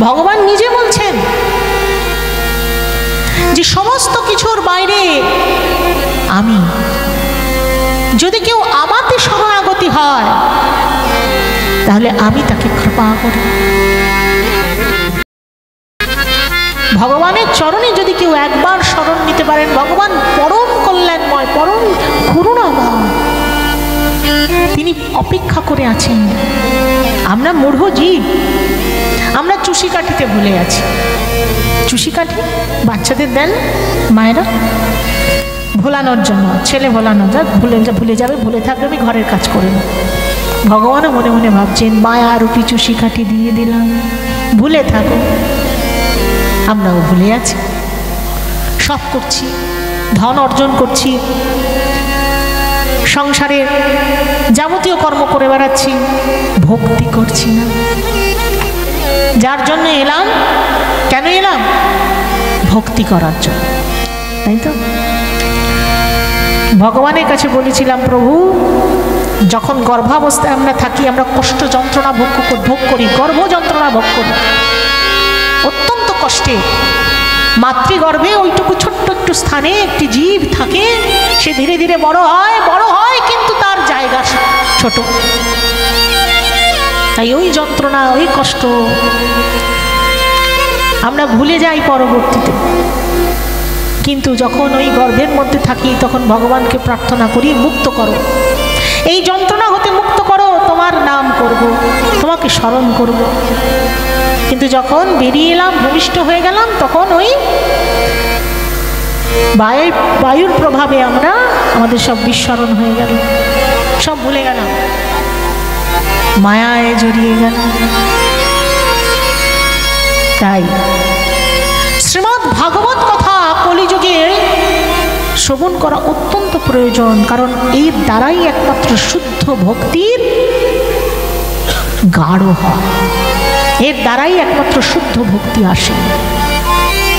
ভগবান নিজে বলছেন যে সমস্ত কিছুর বাইরে আমি, যদি কেউ আমাতে শরণাগতি হয় তাহলে আমি তাকে কৃপা করি। ভগবানের চরণে যদি কেউ একবার শরণ নিতে পারেন, ভগবান পরম কল্যাণময়, পরম করুণাময়, তিনি অপেক্ষা করে আছেন। আমরা মূঢ় জীব, আমরা চুষি কাঠিতে ভুলে আছি। চুষি কাঠি বাচ্চাদের দেন মায়েরা ভোলানোর জন্য, ছেলে ভোলানো, যাক ভুলে যাবে, ভুলে থাকবে, আমি ঘরের কাজ করে নেব। ভগবানও মনে মনে ভাবছেন মায়া রূপী চুষি কাঠি দিয়ে দিলাম, ভুলে থাকো। আমরাও ভুলে আছি, সব করছি, ধন অর্জন করছি, সংসারের যাবতীয় কর্ম করে বেড়াচ্ছি, ভক্তি করছি না। যার জন্য এলাম, কেন এলাম? ভক্তি করার জন্য, তাই তো? ভগবানের কাছে বলেছিলাম, প্রভু যখন গর্ভাবস্থায় আমরা থাকি, আমরা কষ্ট যন্ত্রণা ভোগ করি, গর্ভ যন্ত্রণা ভোগ করি, অত্যন্ত কষ্টে। মাতৃগর্ভে ওইটুকু ছোট্ট একটু স্থানে একটি জীব থাকে, সে ধীরে ধীরে বড় হয়, কিন্তু তার জায়গা ছোট। তাই ওই যন্ত্রণা, ওই কষ্ট আমরা ভুলে যাই পরবর্তীতে। কিন্তু যখন ওই গর্ভের মধ্যে থাকি, তখন ভগবানকে প্রার্থনা করি, মুক্ত করো, এই যন্ত্রণা হতে মুক্ত করো, তোমার নাম করব, তোমাকে স্মরণ করব। কিন্তু যখন বেরিয়ে এলাম, ভূমিষ্ঠ হয়ে গেলাম, তখন ওই বায়ুর প্রভাবে আমাদের সব বিস্মরণ হয়ে গেল, সব ভুলে গেলাম, মায়ায় জড়িয়ে গেল। তাই শ্রীমদ্ ভাগবত কথা কলিযুগে শ্রবণ করা অত্যন্ত প্রয়োজন, কারণ এর দ্বারাই একমাত্র শুদ্ধ ভক্তির গাঢ় হয়, এর দ্বারাই একমাত্র শুদ্ধ ভক্তি আসে।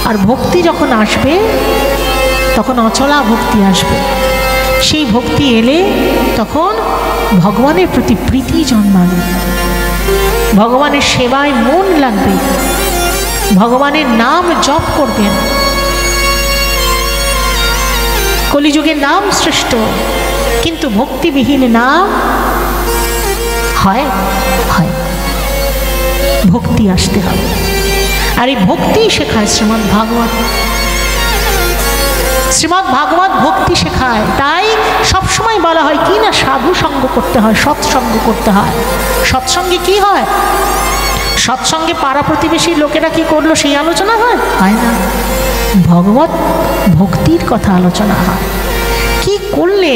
আর ভক্তি যখন আসবে, তখন অচলা ভক্তি আসবে। সেই ভক্তি এলে তখন ভগবানের প্রতি প্রীতি জন্মাবে, ভগবানের সেবায় মন লাগবে, ভগবানের নাম জপ করবেন। কলিযুগে নাম শ্রেষ্ঠ, কিন্তু ভক্তিবিহীন নাম হয় হয় ভক্তি আসতে হবে। আর এই ভক্তি শেখায় শ্রীমদ্ ভাগবত। শ্রীমদ্ ভাগবত ভক্তি শেখায়। তাই সবসময় বলা হয় কি না, সাধু সঙ্গ করতে হয়, সৎসঙ্গ করতে হয়। সৎসঙ্গে কি হয়? সৎসঙ্গে পাড়া প্রতিবেশী লোকেরা কি করলো সেই আলোচনা হয়? হয় না। ভগবত ভক্তির কথা আলোচনা হয়, কি করলে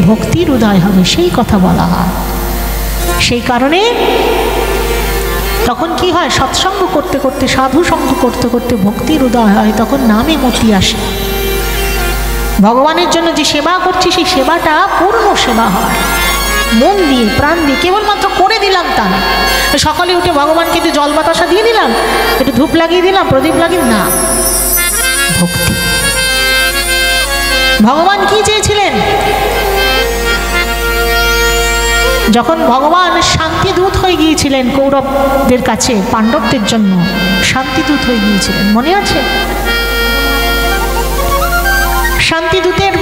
ভক্তির উদয় হবে সেই কথা বলা হয়। সেই কারণে তখন কি হয়, সৎসঙ্গ করতে করতে, সাধু সঙ্গ করতে করতে ভক্তির উদয় হয়, তখন নামে মতি আসে। ভগবানের জন্য যে সেবা করছি, সেই সেবাটা পূর্ণ সেবা হয়, মন দিয়ে, প্রাণ দিয়ে। কেবলমাত্র করে দিলাম তা না, সকালে উঠে ভগবানকে একটু জল বাতাসা দিয়ে দিলাম, একটু ধূপ লাগিয়ে দিলাম, প্রদীপ লাগিয়ে না। ভক্তি। ভগবান কি চেয়েছিলেন? যখন ভগবান শান্তিদূত হয়ে গিয়েছিলেন কৌরবদের কাছে, পাণ্ডবদের জন্য শান্তিদূত হয়ে গিয়েছিলেন, মনে আছে? শান্তিদূতের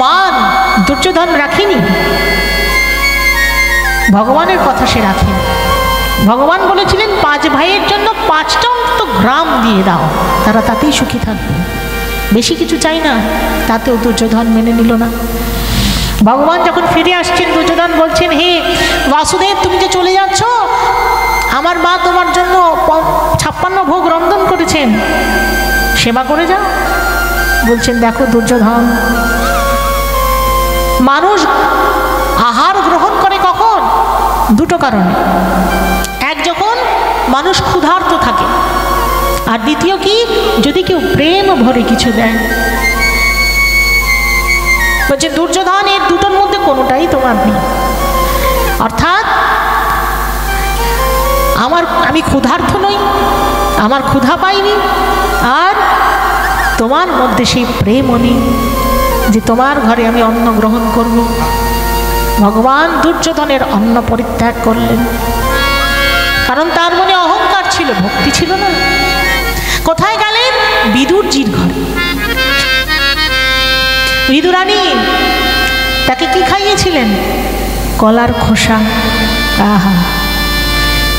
মান দুর্যোধন রাখেনি, ভগবানের কথা সে রাখেনি। ভগবান বলেছিলেন 5 ভাইয়ের জন্য 5টা অন্তত গ্রাম দিয়ে দাও, তারা তাতেই সুখী থাকবে, বেশি কিছু চাই না। তাতেও দুর্যোধন মেনে নিল না। ভগবান যখন ফিরে আসছেন, দুর্যোধন বলছেন, হে বাসুদেব, তুমি যে চলে যাচ্ছ, আমার মা তোমার জন্য 56 ভোগ রন্ধন করেছেন, সেবা করে যাও। বলছেন, দেখো দুর্যোধন, মানুষ আহার গ্রহণ করে কখন? 2টো কারণে। এক, যখন মানুষ ক্ষুধার্ত থাকে, আর দ্বিতীয় কি, যদি কেউ প্রেম ভরে কিছু দেয়। বলছে দুর্যোধন, এর দুটোর মধ্যে কোনোটাই তোমার নেই। অর্থাৎ আমি ক্ষুধার্ত নই, আমার ক্ষুধা পাইনি, আর তোমার মধ্যে সেই প্রেমও নেই যে তোমার ঘরে আমি অন্ন গ্রহণ করব। ভগবান দুর্যোধনের অন্ন পরিত্যাগ করলেন, কারণ তার মনে অহংকার ছিল। ছিল, ভক্তি ছিল না। কোথায় গেলেন? বিদুরজির ঘরে। বিদুরানী তাকে কি খাইয়েছিলেন? কলার খোসা। আহা,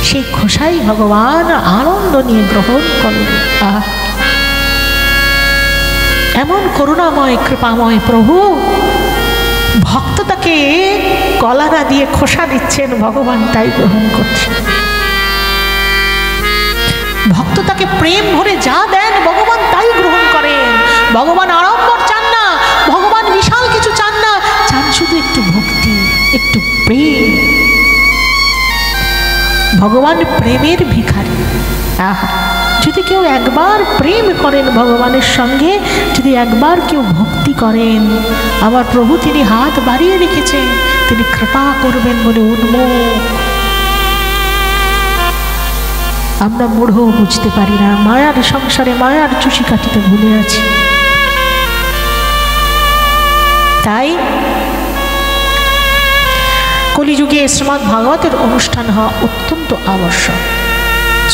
সেই খোসাই ভগবান আনন্দ নিয়ে গ্রহণ করলেন। আহা, এমন করুণাময় কৃপাময় প্রভু, ভক্ত তাকে কলা না দিয়ে খোসা দিচ্ছেন, ভগবান তাই গ্রহণ করছেন। ভক্ত তাকে প্রেম ভরে যা দেন ভগবান তাই গ্রহণ করেন। ভগবান আড়ম্বর চান না, ভগবান বিশাল কিছু চান না, চান শুধু একটু ভক্তি, একটু প্রেম। ভগবান প্রেমের ভিখারি। আহা, যদি কেউ একবার প্রেম করেন ভগবানের সঙ্গে, যদি একবার কেউ ভক্তি করেন, আমার প্রভু তিনি হাত বাড়িয়ে রেখেছেন, তিনি কৃপা করবেন বলে উন্মুখ। আমরা মূঢ় বুঝতে পারি না, মায়ার সংসারে মায়ার চুষি কাটিতে ভুলে আছি। তাই কলিযুগে শ্রীমদ্ ভাগবতের অনুষ্ঠান হওয়া অত্যন্ত আবশ্যক।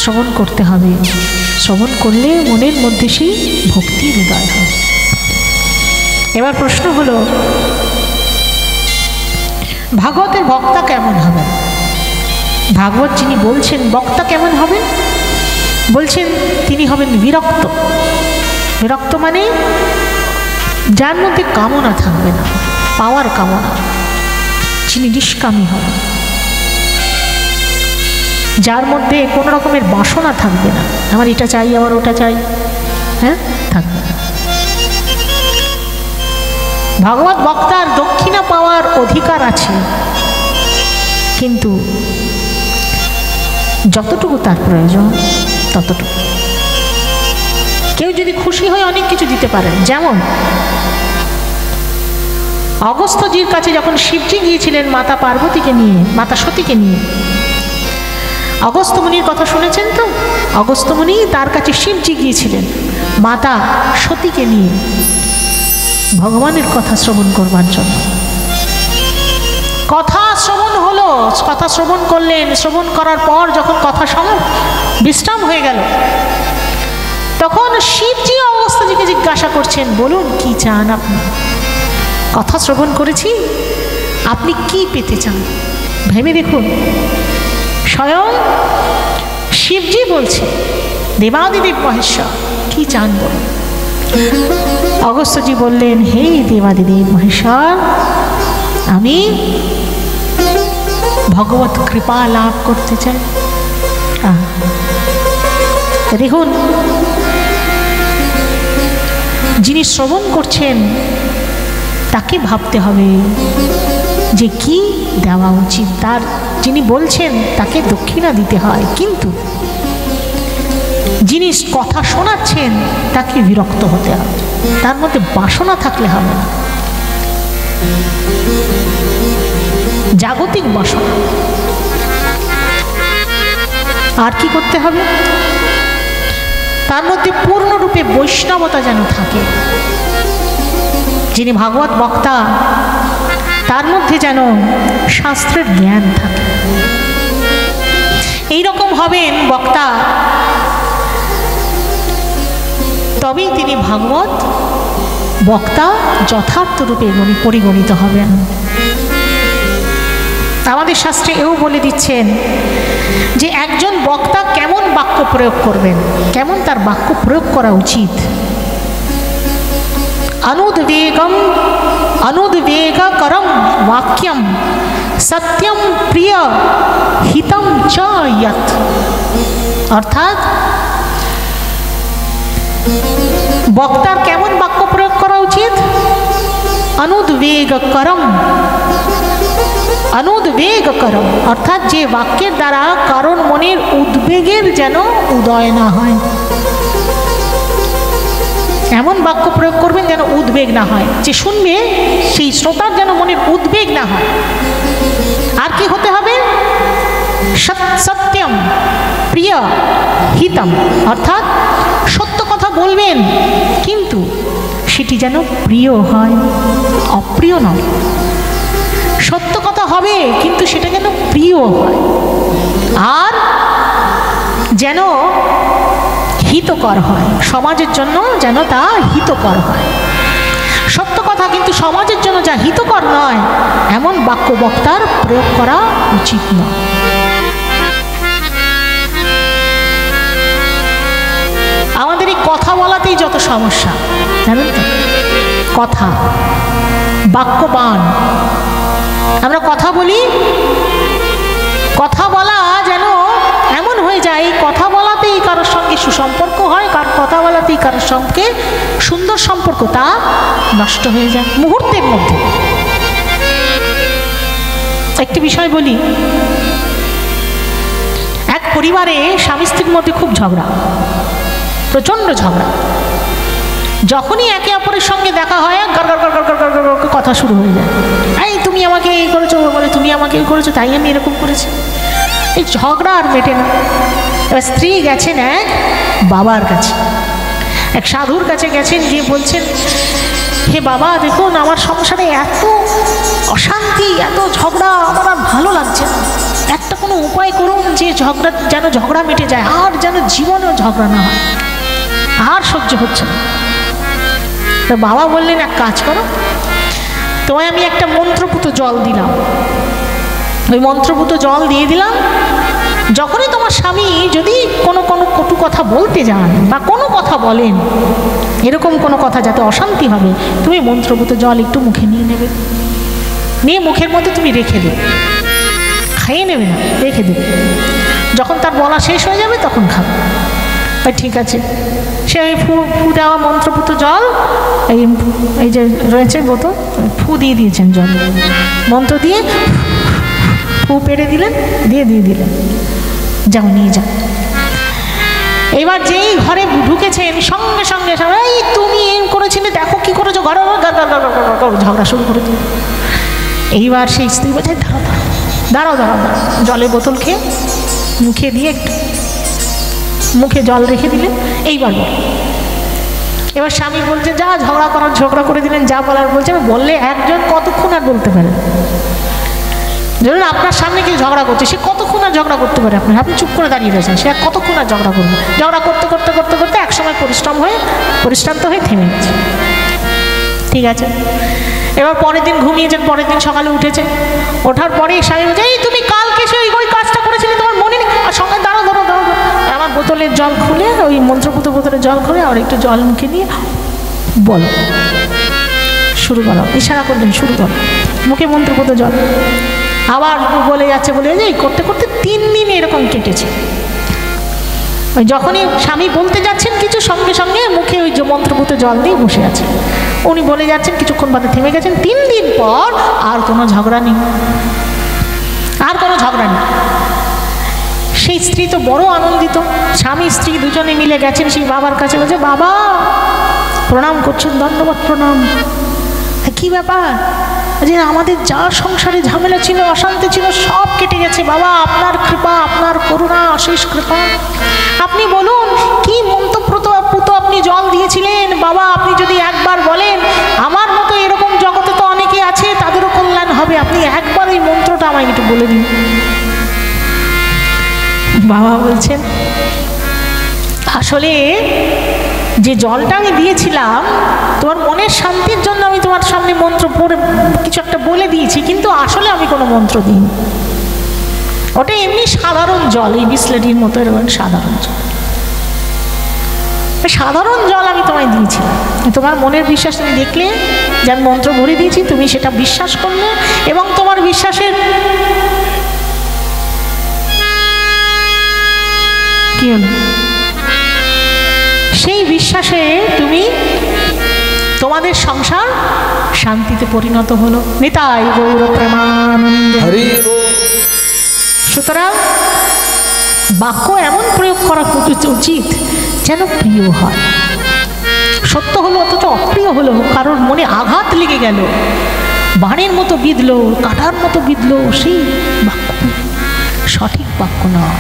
শ্রবণ করতে হবে, শ্রবণ করলে মনের মধ্যে সেই ভক্তি হৃদয় হয়। এবার প্রশ্ন হলো, ভাগবতের বক্তা কেমন হবেন? ভাগবত যিনি বলছেন বক্তা কেমন হবেন? বলছেন তিনি হবেন বিরক্ত। বিরক্ত মানে যার মধ্যে কামনা থাকবে না, পাওয়ার কামনা, যিনি নিষ্কামী হবেন, যার মধ্যে কোনো রকমের বাসনা থাকবে না, আমার এটা চাই আমার ওটা চাই, হ্যাঁ, থাকবে না। ভাগবত বক্তার দক্ষিণা পাওয়ার অধিকার আছে, কিন্তু যতটুকু তার প্রয়োজন ততটুকু। কেউ যদি খুশি হয়ে অনেক কিছু দিতে পারেন, যেমন অগস্ত্যজির কাছে যখন শিবজি গিয়েছিলেন মাতা পার্বতীকে নিয়ে, মাতা সতীকে নিয়ে, অগস্ত্য মুনির কথা শুনেছেন তো? অগস্ত্য মুনি তার কাছে শিবজি গিয়েছিলেন মাতা সতীকে নিয়ে ভগবানের কথা শ্রবণ করবার জন্য। কথা শ্রবণ হলো, কথা শ্রবণ করলেন, শ্রবণ করার পর যখন কথা বিশ্রাম হয়ে গেল, তখন শিবজি অগস্ত্যজিকে জিজ্ঞাসা করছেন, বলুন কি চান আপনি? কথা শ্রবণ করেছি, আপনি কি পেতে চান? ভেবে দেখুন, স্বয়ং শিবজি বলছে, দেবাদিদেব মহেশ্বর কি চান বলুন? অগস্ত্যজি বললেন, হে দেবাদিদেব মহেশ্বর, আমি ভগবত কৃপা লাভ করতে চাই। দেখুন, যিনি শ্রবণ করছেন তাকে ভাবতে হবে যে কি দেওয়া উচিত তার। যিনি বলছেন তাকে দক্ষিণা দিতে হয়, কিন্তু যিনি কথা শোনাচ্ছেন তাকে বিরক্ত হতে হবে, তার মধ্যে বাসনা থাকলে হবে না, জাগতিক বাসনা। আর কি করতে হবে? তার মধ্যে পূর্ণরূপে বৈষ্ণবতা যেন থাকে। যিনি ভাগবত বক্তা তার মধ্যে যেন শাস্ত্রের জ্ঞান থাকে। এইরকম হবেন বক্তা, তবেই তিনি ভাগবত বক্তা যথার্থ রূপে পরিগণিত হবেন। আমাদের শাস্ত্রে এও বলে দিচ্ছেন যে একজন বক্তা কেমন বাক্য প্রয়োগ করবেন, কেমন তার বাক্য প্রয়োগ করা উচিত। অনুদ্বেগকরম বাক্যম সত্যম প্রিয় হিতম চ ইয়ৎ। অর্থাৎ বক্তার কেমন বাক্য প্রয়োগ করা উচিত? অনুদ্বেগকরম। অনুদ্বেগকরম অর্থাৎ যে বাক্যের দ্বারা কারণ মনের উদ্বেগের যেন উদয় না হয়, এমন বাক্য প্রয়োগ করবেন যেন উদ্বেগ না হয়, যে শুনবে সেই শ্রোতার যেন মনের উদ্বেগ না হয়। আর কি হতে হবে? সত্যম প্রিয় হিতম, অর্থাৎ সত্য কথা বলবেন কিন্তু সেটি যেন প্রিয় হয়, অপ্রিয় নয়। সত্য কথা হবে কিন্তু সেটা যেন প্রিয় হয়। আর যেন হিতকর হয়, সমাজের জন্য যেন তা হিতকর হয়। সত্য কথা, কিন্তু সমাজের জন্য যা হিতকর নয় এমন বাক্য বক্তার প্রয়োগ করা উচিত নয়। আমাদের এই কথা বলাতেই যত সমস্যা, জানেন তো? কথা, বাক্যবান, আমরা কথা বলি, কথা বলা যেন এমন হয়ে যায় এই কথা বলাতেই কারোর সঙ্গে সুসম্পর্ক হয়, কার কথা বলাতেই কারোর সঙ্গে সুন্দর সম্পর্ক তা নষ্ট হয়ে যায় মুহূর্তের মধ্যে। একটি বিষয় বলি, এক পরিবারে স্বামী স্ত্রীর মধ্যে খুব ঝগড়া, প্রচন্ড ঝগড়া। যখনই একে অপরের সঙ্গে দেখা হয় গড় গড় গড় গড় গড় গড় কথা শুরু হয়ে যায়। এই তুমি আমাকে এই করেছো, বলে তুমি আমাকে এই করেছো, তাই আমি এরকম করেছি। এই ঝগড়া আর মেটে না। এবার স্ত্রী গেছেন এক বাবার কাছে, এক সাধুর কাছে গেছেন, গিয়ে বলছেন, হে বাবা, দেখুন আমার সংসারে এত অশান্তি, এত ঝগড়া, আমার আর ভালো লাগছে না, একটা কোনো উপায় করুন যে ঝগড়া যেন ঝগড়া মিটে যায়, আর যেন জীবনেও ঝগড়া না হয়, আর সহ্য হচ্ছে না। তো বাবা বললেন, এক কাজ করো, তোমায় আমি একটা মন্ত্রপুত জল দিলাম, ওই মন্ত্রপুত জল দিয়ে দিলাম, যখনই তোমার স্বামী যদি কোনো কটু কথা বলতে যান বা কোনো কথা বলেন, এরকম কোনো কথা যাতে অশান্তি হবে, তুমি মন্ত্রপুত জল একটু মুখে নিয়ে নেবে, নিয়ে মুখের মধ্যে তুমি রেখে দেবে, খাইয়ে নেবে না, রেখে দেবে, যখন তার বলা শেষ হয়ে যাবে তখন খাবে। ঠিক আছে, সে ওই ফু দেওয়া মন্ত্রপুত জল, এই যে রয়েছে বোতল, ফু দিয়ে দিয়েছেন, জল মন্ত্র দিয়ে ফু পেড়ে দিলেন, দিয়ে দিলেন, যাও নিয়ে যাও। এবার যেই ঘরে ঢুকেছেন সঙ্গে সঙ্গে এই তুমি এম করেছিলে, দেখো কি করেছো, ঘরে ঝগড়া শুরু করে দিল। এইবার সেই স্ত্রী বলছে, দাঁড়াও দাঁড়াও দাঁড়াও, জলের বোতল খেয়ে মুখে দিয়ে একটু মুখে জল রেখে দিলেন, এইবার বল। এবার স্বামী বলছে, যা ঝগড়া করে দিলেন, যা বলার বলছে, বললে একজন কতক্ষণ আর বলতে পারে? ধরুন আপনার সামনে কেউ ঝগড়া করছে, সে কতক্ষণ আর ঝগড়া করতে পারে? আপনি চুপ করে দাঁড়িয়ে রয়েছেন, সে কতক্ষণ আর ঝগড়া করবে? ঝগড়া করতে করতে করতে করতে একসময় পরিশ্রান্ত হয়ে থেমে গেছে। ঠিক আছে, এবার পরের দিন ঘুমিয়েছেন, পরের দিন সকালে উঠেছে, ওঠার পরে স্বামী বলছে, এই তুমি কালকে সে ওই কাজটা করেছিলে, তোমার মনে নেই? আর সঙ্গে দাঁড়াও, আমার বোতলের জল খুলে, ওই মন্ত্রপুত বোতলের জল খুলে আর একটু জল মুখে নিয়ে বলো, শুরু করো, ইশারা করবেন, শুরু করো, মুখে মন্ত্রপুত জল। আবার বলে যাচ্ছে, এই করতে করতে 3 দিন এরকম কেটেছে। ওই যখনই স্বামী বলতে যাচ্ছেন কিছু, সঙ্গে সঙ্গে মুখে ওই যে মন্ত্রপুত জল দিয়ে বসে আছে, উনি বলে যাচ্ছেন, কিছুক্ষণ বাদে থেমে গেছেন। 3 দিন পর আর কোনো ঝগড়া নেই, আর কোনো ঝগড়া নেই। সেই স্ত্রী তো বড় আনন্দিত, স্বামী স্ত্রী দুজনে মিলে গেছেন সেই বাবার কাছে, বলছে, বাবা প্রণাম করছেন, ধন্যবাদ, প্রণাম। কি ব্যাপার? যে আমাদের যা সংসারে ঝামেলা ছিল, অশান্তি ছিল, সব কেটে গেছে বাবা, আপনার কৃপা, আপনার করুণা, অশেষ কৃপা। আপনি বলুন, কি মন্ত্রপুত আপনি জল দিয়েছিলেন বাবা, আপনি যদি একবার বলেন, আমার মতো এরকম জগতে তো অনেকে আছে, তাদেরও কল্যাণ হবে, আপনি একবার এই মন্ত্রটা আমায় একটু বলে দিন। বাবা বলছেন, আসলে যে জলটা আমি দিয়েছিলাম তোমার মনের শান্তির জন্য, আমি তোমার সামনে মন্ত্র পড়ে কিছু একটা বলে দিয়েছি, কিন্তু আসলে আমি কোনো মন্ত্র দিইনি, ওটা এমনি সাধারণ জল, এই বিসলেরির মতো এরকম সাধারণ জল, সাধারণ জল আমি তোমায় দিয়েছিলাম। তোমার মনের বিশ্বাস তুমি দেখলে যে আমি মন্ত্র ভরে দিয়েছি, তুমি সেটা বিশ্বাস করলে, এবং তোমার বিশ্বাসের কি হলো, সেই বিশ্বাসে তুমি তোমাদের সংসার শান্তিতে পরিণত হলো। নিতাই গৌর প্রেমানন্দে। সুতরাং বাক্য এমন প্রয়োগ করা উচিত যেন প্রিয় হয়। সত্য হলো অথচ অপ্রিয় হলো, কারোর মনে আঘাত লেগে গেল, বাণের মতো বিঁধলো, কাটার মতো বিঁধলো, সেই বাক্য সঠিক বাক্য নয়,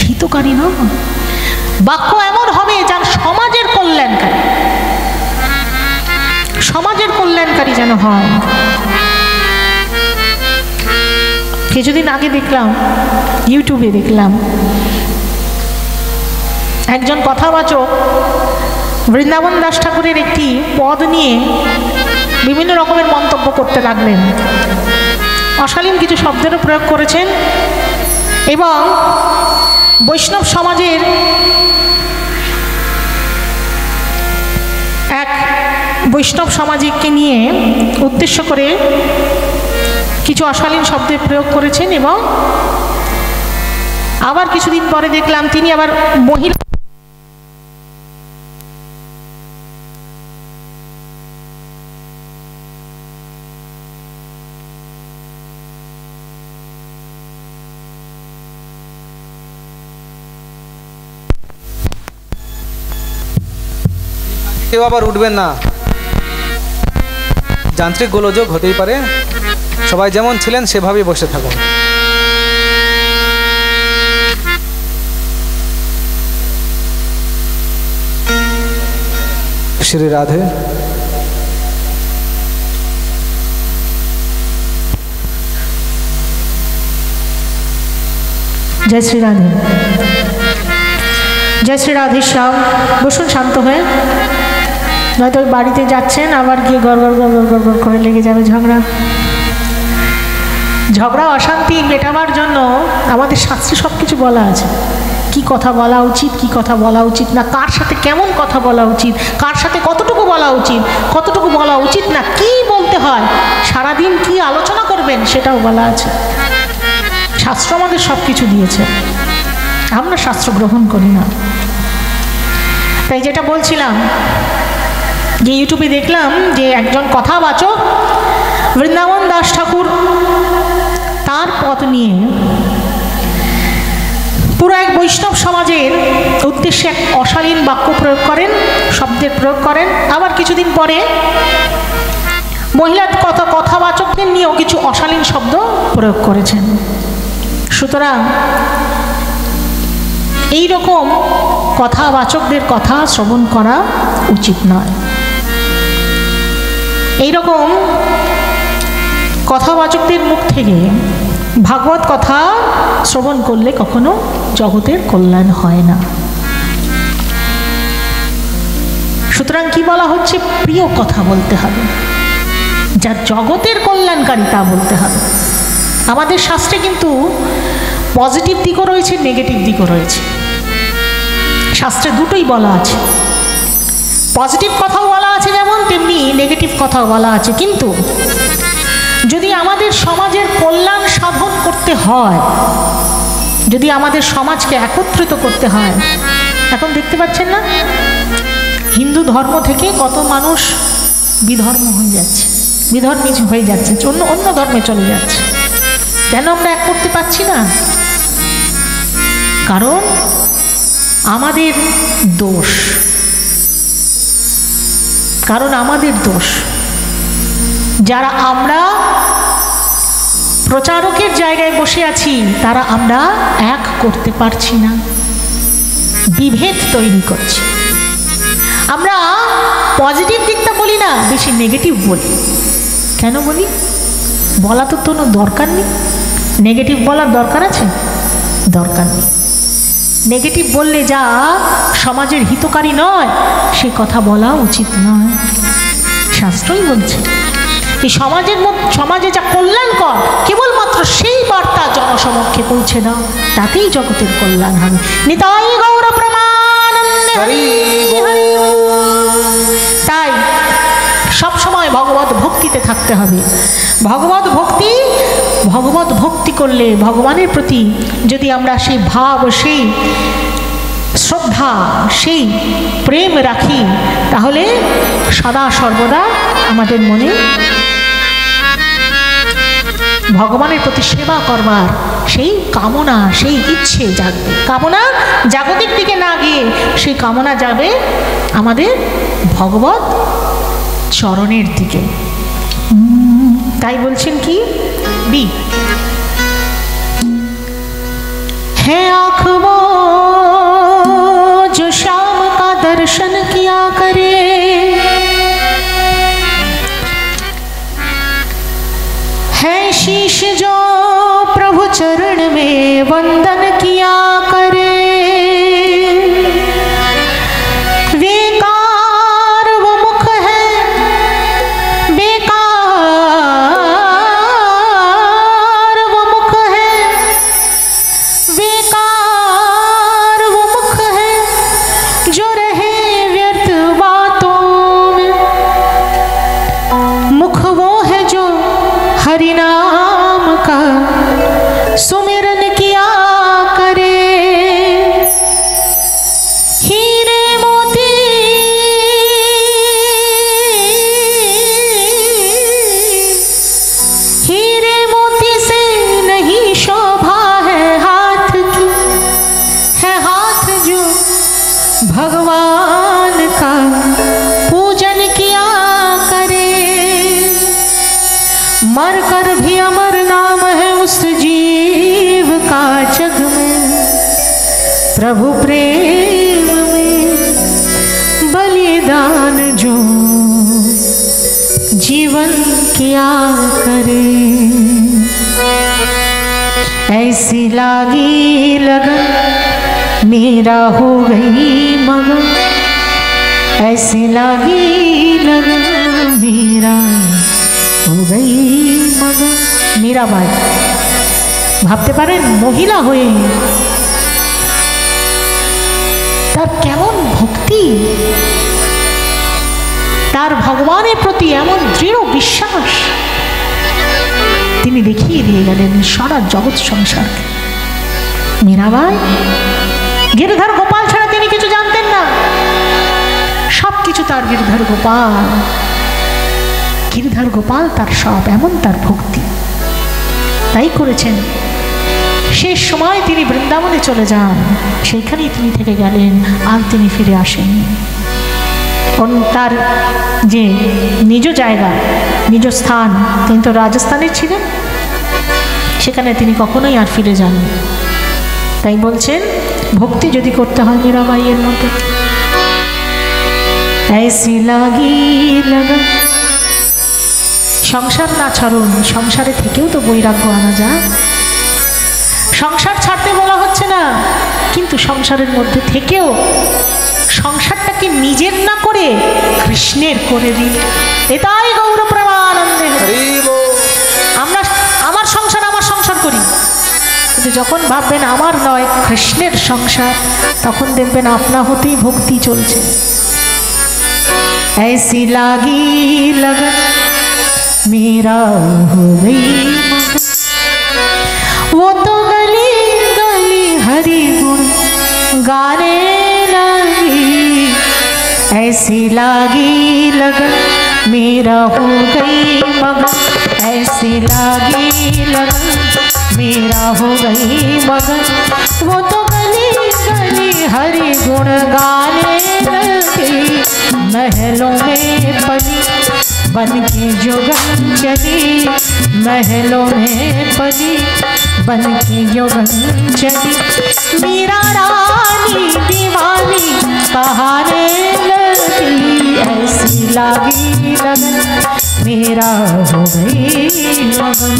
হিতকারী নয়। বাক্য এমন হবে যার সমাজের কল্যাণকারী, সমাজের কল্যাণকারী যেন হয়। কিছুদিন আগে দেখলাম, ইউটিউবে দেখলাম, একজন কথাবাচক বৃন্দাবন দাস ঠাকুরের একটি পদ নিয়ে বিভিন্ন রকমের মন্তব্য করতে লাগলেন, অশালীন কিছু শব্দেরও প্রয়োগ করেছেন এবং বৈষ্ণব সমাজের এক বৈষ্ণব সমাজকে নিয়ে উদ্দেশ্য করে কিছু অশালীন শব্দের প্রয়োগ করেছেন। এবং আবার কিছুদিন পরে দেখলাম তিনি আবার মহিলা কেউ আবার উঠবেন না, যান্ত্রিক গোলযোগ হতেই পারে। সবাই যেমন ছিলেন সেভাবেই বসে থাকুন। শ্রী রাধে। জয় শ্রী রাধে। জয় শ্রী রাধে। সব বসুন শান্ত হয়ে, নয়তো ওই বাড়িতে যাচ্ছেন আবার গিয়ে গড়গড় গড়গড় গড়গড় করে লেগে যাবে ঝগড়া। ঝগড়া অশান্তি মেটাবার জন্য আমাদের শাস্ত্রে সব কিছু বলা আছে, কি কথা বলা উচিত, কি কথা বলা উচিত না, কার সাথে কেমন কথা বলা উচিত, কার সাথে কতটুকু বলা উচিত, কতটুকু বলা উচিত না, কি বলতে হয়, সারাদিন কি আলোচনা করবেন সেটাও বলা আছে। শাস্ত্র আমাদের সব কিছু দিয়েছে, আমরা শাস্ত্র গ্রহণ করি না। তাই যেটা বলছিলাম যে ইউটিউবে দেখলাম যে একজন কথাবাচক বৃন্দাবন দাস ঠাকুর তার পথ নিয়ে পুরো এক বৈষ্ণব সমাজের উদ্দেশ্যে এক অশালীন বাক্য প্রয়োগ করেন, শব্দের প্রয়োগ করেন। আবার কিছুদিন পরে মহিলা কথাবাচকদের নিয়েও কিছু অশালীন শব্দ প্রয়োগ করেছেন। সুতরাং এই রকম কথাবাচকদের কথা শ্রবণ করা উচিত নয়। এই রকম কথাবাচকদের মুখ থেকে ভাগবত কথা শ্রবণ করলে কখনো জগতের কল্যাণ হয় না। সুতরাং কি বলা হচ্ছে, প্রিয় কথা বলতে হবে, যা জগতের কল্যাণকারী তা বলতে হবে। আমাদের শাস্ত্রে কিন্তু পজিটিভ দিকও রয়েছে, নেগেটিভ দিকও রয়েছে। শাস্ত্রে দুটোই বলা আছে, পজিটিভ কথাও বলা আছে যেমন, তেমনি নেগেটিভ কথাও বলা আছে। কিন্তু যদি আমাদের সমাজের কল্যাণ সাধন করতে হয়, যদি আমাদের সমাজকে একত্রিত করতে হয়, এখন দেখতে পাচ্ছেন না হিন্দু ধর্ম থেকে কত মানুষ বিধর্ম হয়ে যাচ্ছে, বিধর্মী হয়ে যাচ্ছে, অন্য ধর্মে চলে যাচ্ছে। কেন আমরা এক করতে পারছি না? কারণ আমাদের দোষ, কারণ আমাদের দোষ। যারা আমরা প্রচারকের জায়গায় বসে আছি তারা আমরা এক করতে পারছি না, বিভেদ তৈরি করছি। আমরা পজিটিভ দিকটা বলি না, বেশি নেগেটিভ বলি। কেন বলি? বলা তো কোনো দরকার নেই। নেগেটিভ বলার দরকার আছে? দরকার নেই। নেগেটিভ বললে যা সমাজের হিতকারী নয় সে কথা বলা উচিত নয়। শাস্ত্রই বলছে এই সমাজে যা কল্যাণকর কেবলমাত্র সেই বার্তা জনসমক্ষে পৌঁছে দাও, তাতেই জগতের কল্যাণ হবে। নিতাই গৌর প্রেমানন্দে। তাই সবসময় ভগবত ভক্তিতে থাকতে হবে। ভগবত ভক্তি করলে ভগবানের প্রতি যদি আমরা সেই ভাব, সেই শ্রদ্ধা, সেই প্রেম রাখি, তাহলে সদা সর্বদা আমাদের মনে ভগবানের প্রতি সেবা করবার সেই কামনা, সেই ইচ্ছে জাগবে। কামনা জাগতিক দিকে না গিয়ে সেই কামনা যাবে আমাদের ভগবত চরণের দিকে। তাই বলছেন কি বি है आँखों जो शाम का दर्शन किया करे, है शीश जो प्रभु चरण में वंदन किया करे, प्रभु प्रेम में बलिदान जो जीवन क्या करे, ऐसी लागी लगन मेरा हो गई मगन, ऐसी लागी लगन मेरा हो गई मगन। मीराबाई ভাবতে পারেন মহিলা হয়ে তার কেমন ভক্তি, তার ভগবানের প্রতি এমন দৃঢ় বিশ্বাস তিনি দেখিয়ে দিয়ে গেলেন সারা জগৎ সংসারকে। মীরাবাই গিরধর গোপাল ছাড়া তিনি কিছু জানতেন না, সব কিছু তার গিরধর গোপাল, গিরধর গোপাল তার সব, এমন তার ভক্তি। তাই করেছেন শেষ সময় তিনি বৃন্দাবনে চলে যান, সেইখানেই তিনি থেকে গেলেন, আর তিনি ফিরে আসেন। তার যে নিজ জায়গা, নিজ স্থান, তিনি তো রাজস্থানে ছিলেন, সেখানে তিনি কখনোই আর ফিরে যাননি। তাই বলছেন ভক্তি যদি করতে হয় মীরাবাইয়ের মতো, ऐसी लागी लगन, সংসার না ছাড়ুন, সংসারে থেকেও তো বৈরাগ্য আনা যায়। সংসার ছাড়তে বলা হচ্ছে না, কিন্তু সংসারের মধ্যে থেকেও সংসারটাকে নিজের না করে কৃষ্ণের করে দিন। এটাই গৌর প্রেমানন্দে। আমরা আমার সংসার করি, কিন্তু যখন ভাববেন আমার নয় কৃষ্ণের সংসার, তখন দেখবেন আপনা হতেই ভক্তি চলছে। ऐसी लागी लगन मेरा हो गई मगन, वो तो गली गली हरि गुण गाने लगी, ऐसी लागी लगन मेरा हो गई मगन, ऐसी लागी लगन मेरा हो गई मगन, वो तो गली गली हरि गुण गाने लगी, महलों में पली बन के जोगन चली, महलों में पली बन के जोगन चली, मीरा रानी दीवानी कहाने लगी, ऐसी लागी लगन मेरा हो गई मगन।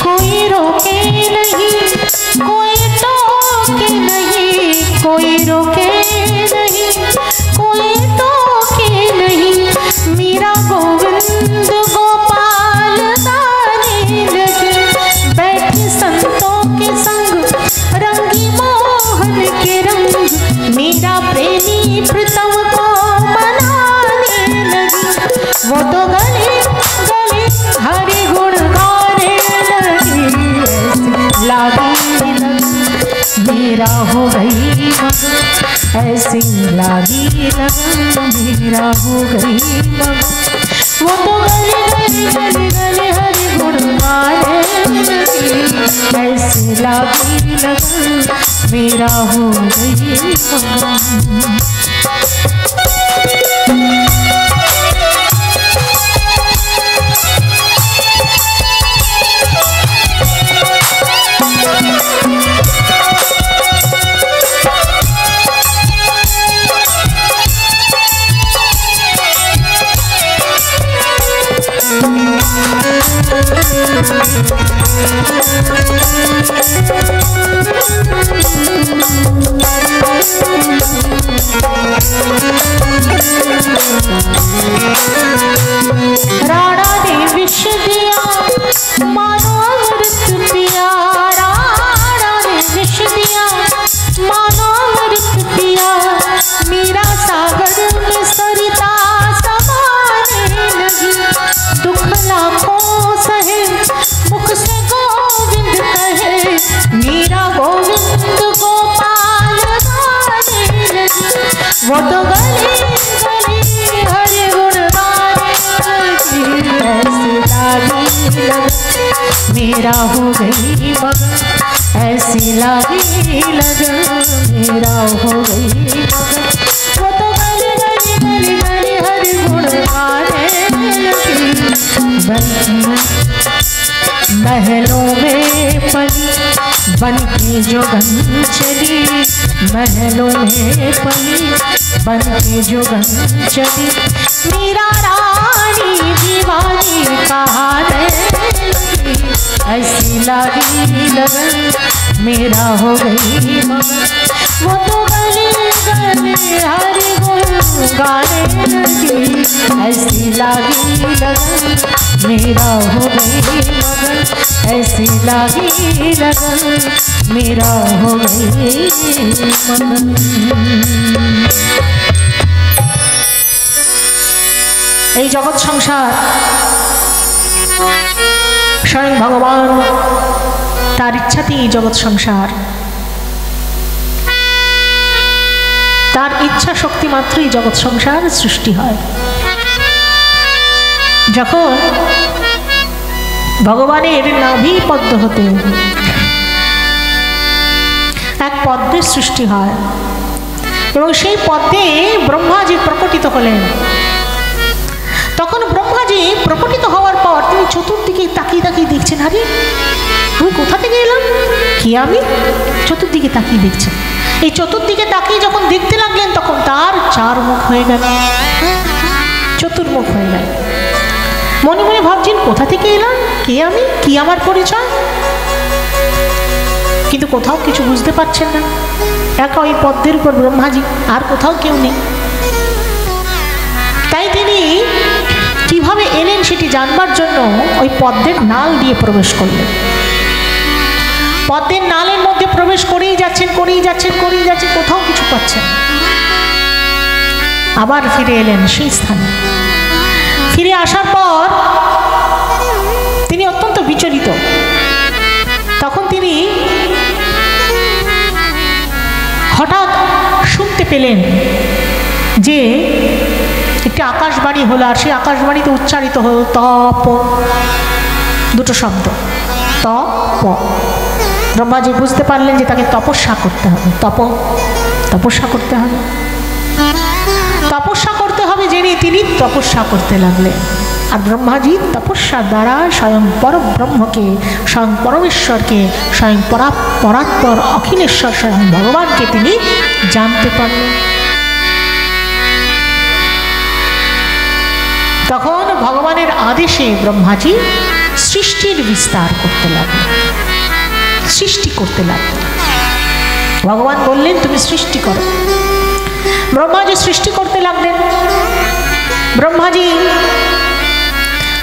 कोई रोके नहीं, कोई टोके नहीं, कोई रोके नहीं, कोई टोके नहीं, मीरा गोविंद गोपाल गाने लगे, बैठे संतों के संग रंगी मोहन के रंग, मीरा प्रेमी प्रीतम को मनाने लगी, वो तो गले गले हरि गुण गाने लगी, लागी लगन मेरा हो गई मगन, ऐसी लागी लगन मेरा हो गई मगन, वो तो गले गले गले गले हरि गुण गाने लगी, ऐसी लागी लगन मेरा हो गई मगन। मेरा हो गई मगन ऐसी लागी लगन मेरा हो गई मगन वो तो गली गली गली गली हर गुण गाने लगी महलों में पली बन के जोगन चली महलों में पली बन के जोगन चली मीरा रानी दीवानी कहाने ऐसी लागी लगन मेरा हो गई मगन वो तो गली गली हर गुण गाने लगी ऐसी लागी लगन मेरा हो गई मगन ऐसी लागी लगन मेरा हो गई मगन। এই জগৎ সংসার স্বয়ং ভগবান তার ইচ্ছাতেই জগৎ সংসার, তার ইচ্ছা শক্তি মাত্রই জগৎ সংসার সৃষ্টি হয়। যখন ভগবানের নাভি পদ্ম হতে এক পদ্মের সৃষ্টি হয় এবং সেই পদ্মে ব্রহ্মাজি প্রকটিত হলেন, তখন ব্রহ্মাজি প্রকটিত হওয়ার পর তিনি চতুর্দিকে তাকিয়ে তাকিয়ে দেখছেন, আরে আমি কোথা থেকে এলাম, কি আমি? চতুর্দিকে তাকিয়ে দেখছেন। এই চতুর্দিকে তাকিয়ে যখন দেখতে লাগলেন তখন তার চার মুখ হয়ে গেল, চতুর্মুখ হয়ে গেল। মনে মনে ভাবছেন কোথা থেকে এলাম, কে আমি, কি আমার পরিচয়, কিন্তু কোথাও কিছু বুঝতে পারছেন না। একা ওই পদ্মের উপর ব্রহ্মাজি, আর কোথাও কেউ নেই। তাই তিনি কিভাবে এলেন সেটি জানবার জন্য ওই পদ্মের নাল দিয়ে প্রবেশ করলেন। পদ্মের নালের মধ্যে প্রবেশ করেই যাচ্ছেন, করেই যাচ্ছেন, করেই যাচ্ছেন, কোথাও কিছু পাচ্ছেন। আবার ফিরে এলেন সেই স্থানে। ফিরে আসার পর তিনি অত্যন্ত বিচলিত। তখন তিনি হঠাৎ শুনতে পেলেন যে একটি আকাশবাণী হলো, আর সেই আকাশবাণীতে উচ্চারিত হলো তপ, দুটো শব্দ, তপ। ব্রহ্মাজি বুঝতে পারলেন যে তাকে তপস্যা করতে হবে, তপস্যা করতে হবে, তপস্যা করতে হবে জেনে তিনি তপস্যা করতে লাগলেন। আর ব্রহ্মাজি তপস্যার দ্বারা স্বয়ং পরব্রহ্মকে, স্বয়ং পরমেশ্বরকে, স্বয়ং পরাৎপর অখিলেশ্বর স্বয়ং ভগবানকে তিনি জানতে পারলেন। তখন ভগবানের আদেশে ব্রহ্মাজি সৃষ্টির বিস্তার করতে লাগলেন, সৃষ্টি করতে লাগলেন। ভগবান বললেন তুমি সৃষ্টি করো। ব্রহ্মাজি সৃষ্টি করতে লাগলেন। ব্রহ্মাজি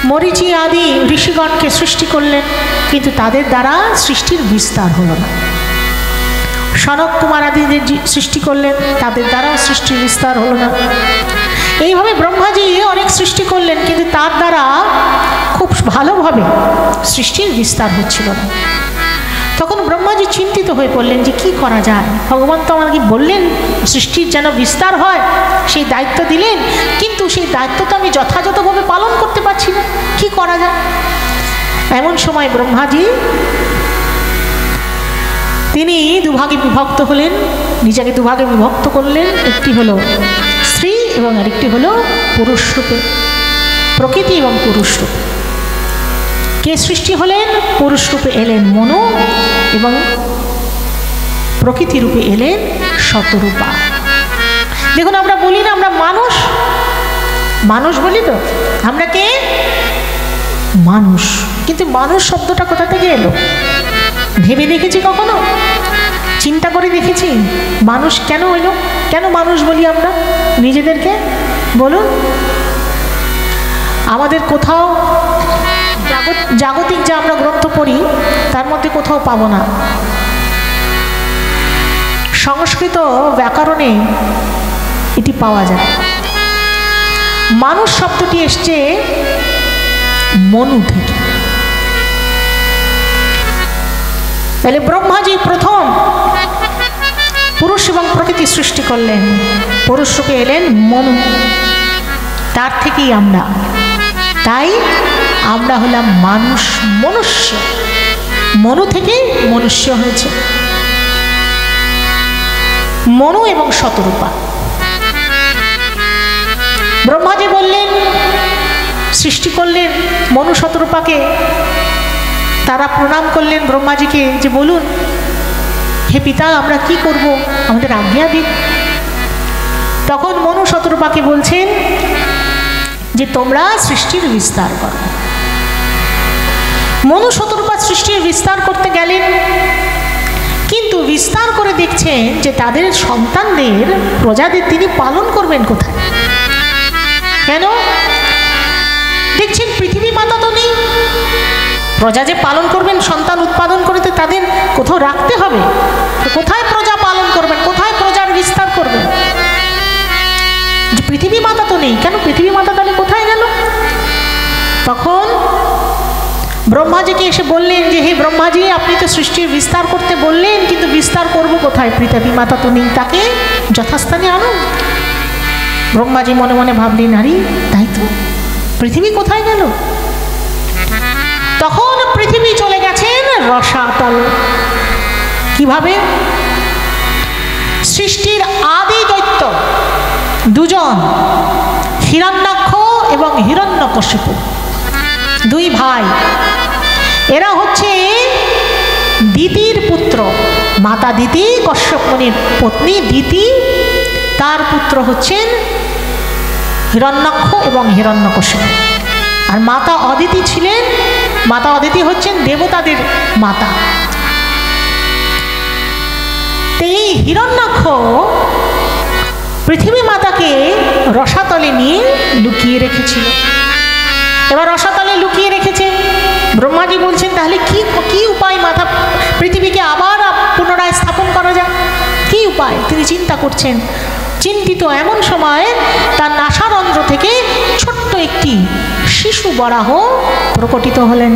মরীচি আদি ঋষিগণকে সৃষ্টি করলেন, কিন্তু তাদের দ্বারা সৃষ্টির বিস্তার হলো না। সনক কুমার আদিদের সৃষ্টি করলেন, তাদের দ্বারাও সৃষ্টির বিস্তার হলো না। এইভাবে ব্রহ্মাজি অনেক সৃষ্টি করলেন, কিন্তু তার দ্বারা খুব ভালোভাবে সৃষ্টির বিস্তার হচ্ছিল না। তখন ব্রহ্মাজি চিন্তিত হয়ে পড়লেন যে কি করা যায়। ভগবান তো আমাকে বললেন সৃষ্টির যেন বিস্তার হয়, সেই দায়িত্ব দিলেন, কিন্তু সেই দায়িত্ব তো আমি যথাযথভাবে পালন করতে পারছি না, কি করা যায়। এমন সময় ব্রহ্মাজি তিনি দুভাগে বিভক্ত হলেন, নিজেকে দুভাগে বিভক্ত করলেন। একটি হলো স্ত্রী এবং আরেকটি হলো পুরুষ রূপে, প্রকৃতি এবং পুরুষ রূপে। কে সৃষ্টি হলেন? পুরুষ রূপে এলেন মনু এবং প্রকৃতি রূপে এলেন শতরূপা। দেখুন আমরা বলি না আমরা মানুষ, মানুষ বলি তো, আমরা কে? মানুষ। কিন্তু মানুষ শব্দটা কোথা থেকে এলো? ভেবে দেখেছি কখনো? চিন্তা করে দেখেছি মানুষ কেন এলো? কেন মানুষ বলি আমরা নিজেদেরকে? বলুন। আমাদের কোথাও জাগতিক যে আমরা গ্রন্থ পড়ি তার মধ্যে কোথাও পাবো না। সংস্কৃত ব্যাকরণে এটি পাওয়া যায়। মানুষ শব্দটি এসছে মনু থেকে। তাহলে ব্রহ্মাজি প্রথম পুরুষ এবং প্রকৃতি সৃষ্টি করলেন, পুরুষ রূপে এলেন মনু, তার থেকেই আমরা, তাই আমরা হলাম মানুষ, মনুষ্য, মনু থেকে মনুষ্য হয়েছে। মনু এবং শতরূপা। ব্রহ্মাজি বললেন, সৃষ্টি করলেন মনু শতরূপাকে, তারা প্রণাম করলেন ব্রহ্মাজিকে যে বলুন হে পিতা আমরা কি করব, আমাদের আজ্ঞা দিন। তখন মনু শতরূপাকে বলছেন যে তোমরা সৃষ্টির বিস্তার করো। মনু শতরূপা সৃষ্টির বিস্তার করতে গেলেন, কিন্তু বিস্তার করে দেখছেন যে তাদের সন্তানদের, প্রজাদের তিনি পালন করবেন কোথায়? কেন? দেখছেন পৃথিবী মাতা তো নেই, প্রজা যে পালন করবেন, সন্তান উৎপাদন করে তো তাদের কোথাও রাখতে হবে, কোথায় প্রজা পালন করবেন, কোথায় প্রজার বিস্তার করবেন? যে পৃথিবী মাতা তো নেই, কেন পৃথিবী মাতা তাহলে কোথায় গেল? তখন ব্রহ্মাজিকে এসে বললেন যে হে ব্রহ্মাজি, আপনি তো সৃষ্টির বিস্তার করতে বললেন, কিন্তু বিস্তার করব কোথায়? পৃথিবী মাতা তো নেই, তাকে যথাস্থানে আনুন। ব্রহ্মাজি মনে মনে ভাবলেন, আরে তাই তো, পৃথিবী কোথায় গেল? তখন পৃথিবী চলে গেছেন রসাতল। কিভাবে? সৃষ্টির আদি দৈত্য দুজন, হিরণ্যাক্ষ এবং হিরণ্যকশিপু, দুই ভাই। এরা হচ্ছে দিতির পুত্র, মাতা দিতি কশ্যপ মুনির পত্নী দিতি, তার পুত্র হচ্ছেন হিরণ্যাক্ষ এবং হিরণ্যকশিপু। আর মাতা অদিতি ছিলেন, মাতা অদিতি হচ্ছেন দেবতাদের মাতা। এই হিরণ্যাক্ষ পৃথিবী মাতাকে রসাতলে নিয়ে লুকিয়ে রেখেছিল। এবার রসাতলে লুকিয়ে রেখেছে, ব্রহ্মাজি বলছেন তাহলে কি উপায় মাতা পৃথিবীকে আবার পুনরায় স্থাপন করা যায়, কি উপায়? তিনি চিন্তা করছেন। চিন্তিত এমন সময় তার নাসারন্ধ্র থেকে ছোট্ট একটি শিশু বরাহ প্রকটিত হলেন,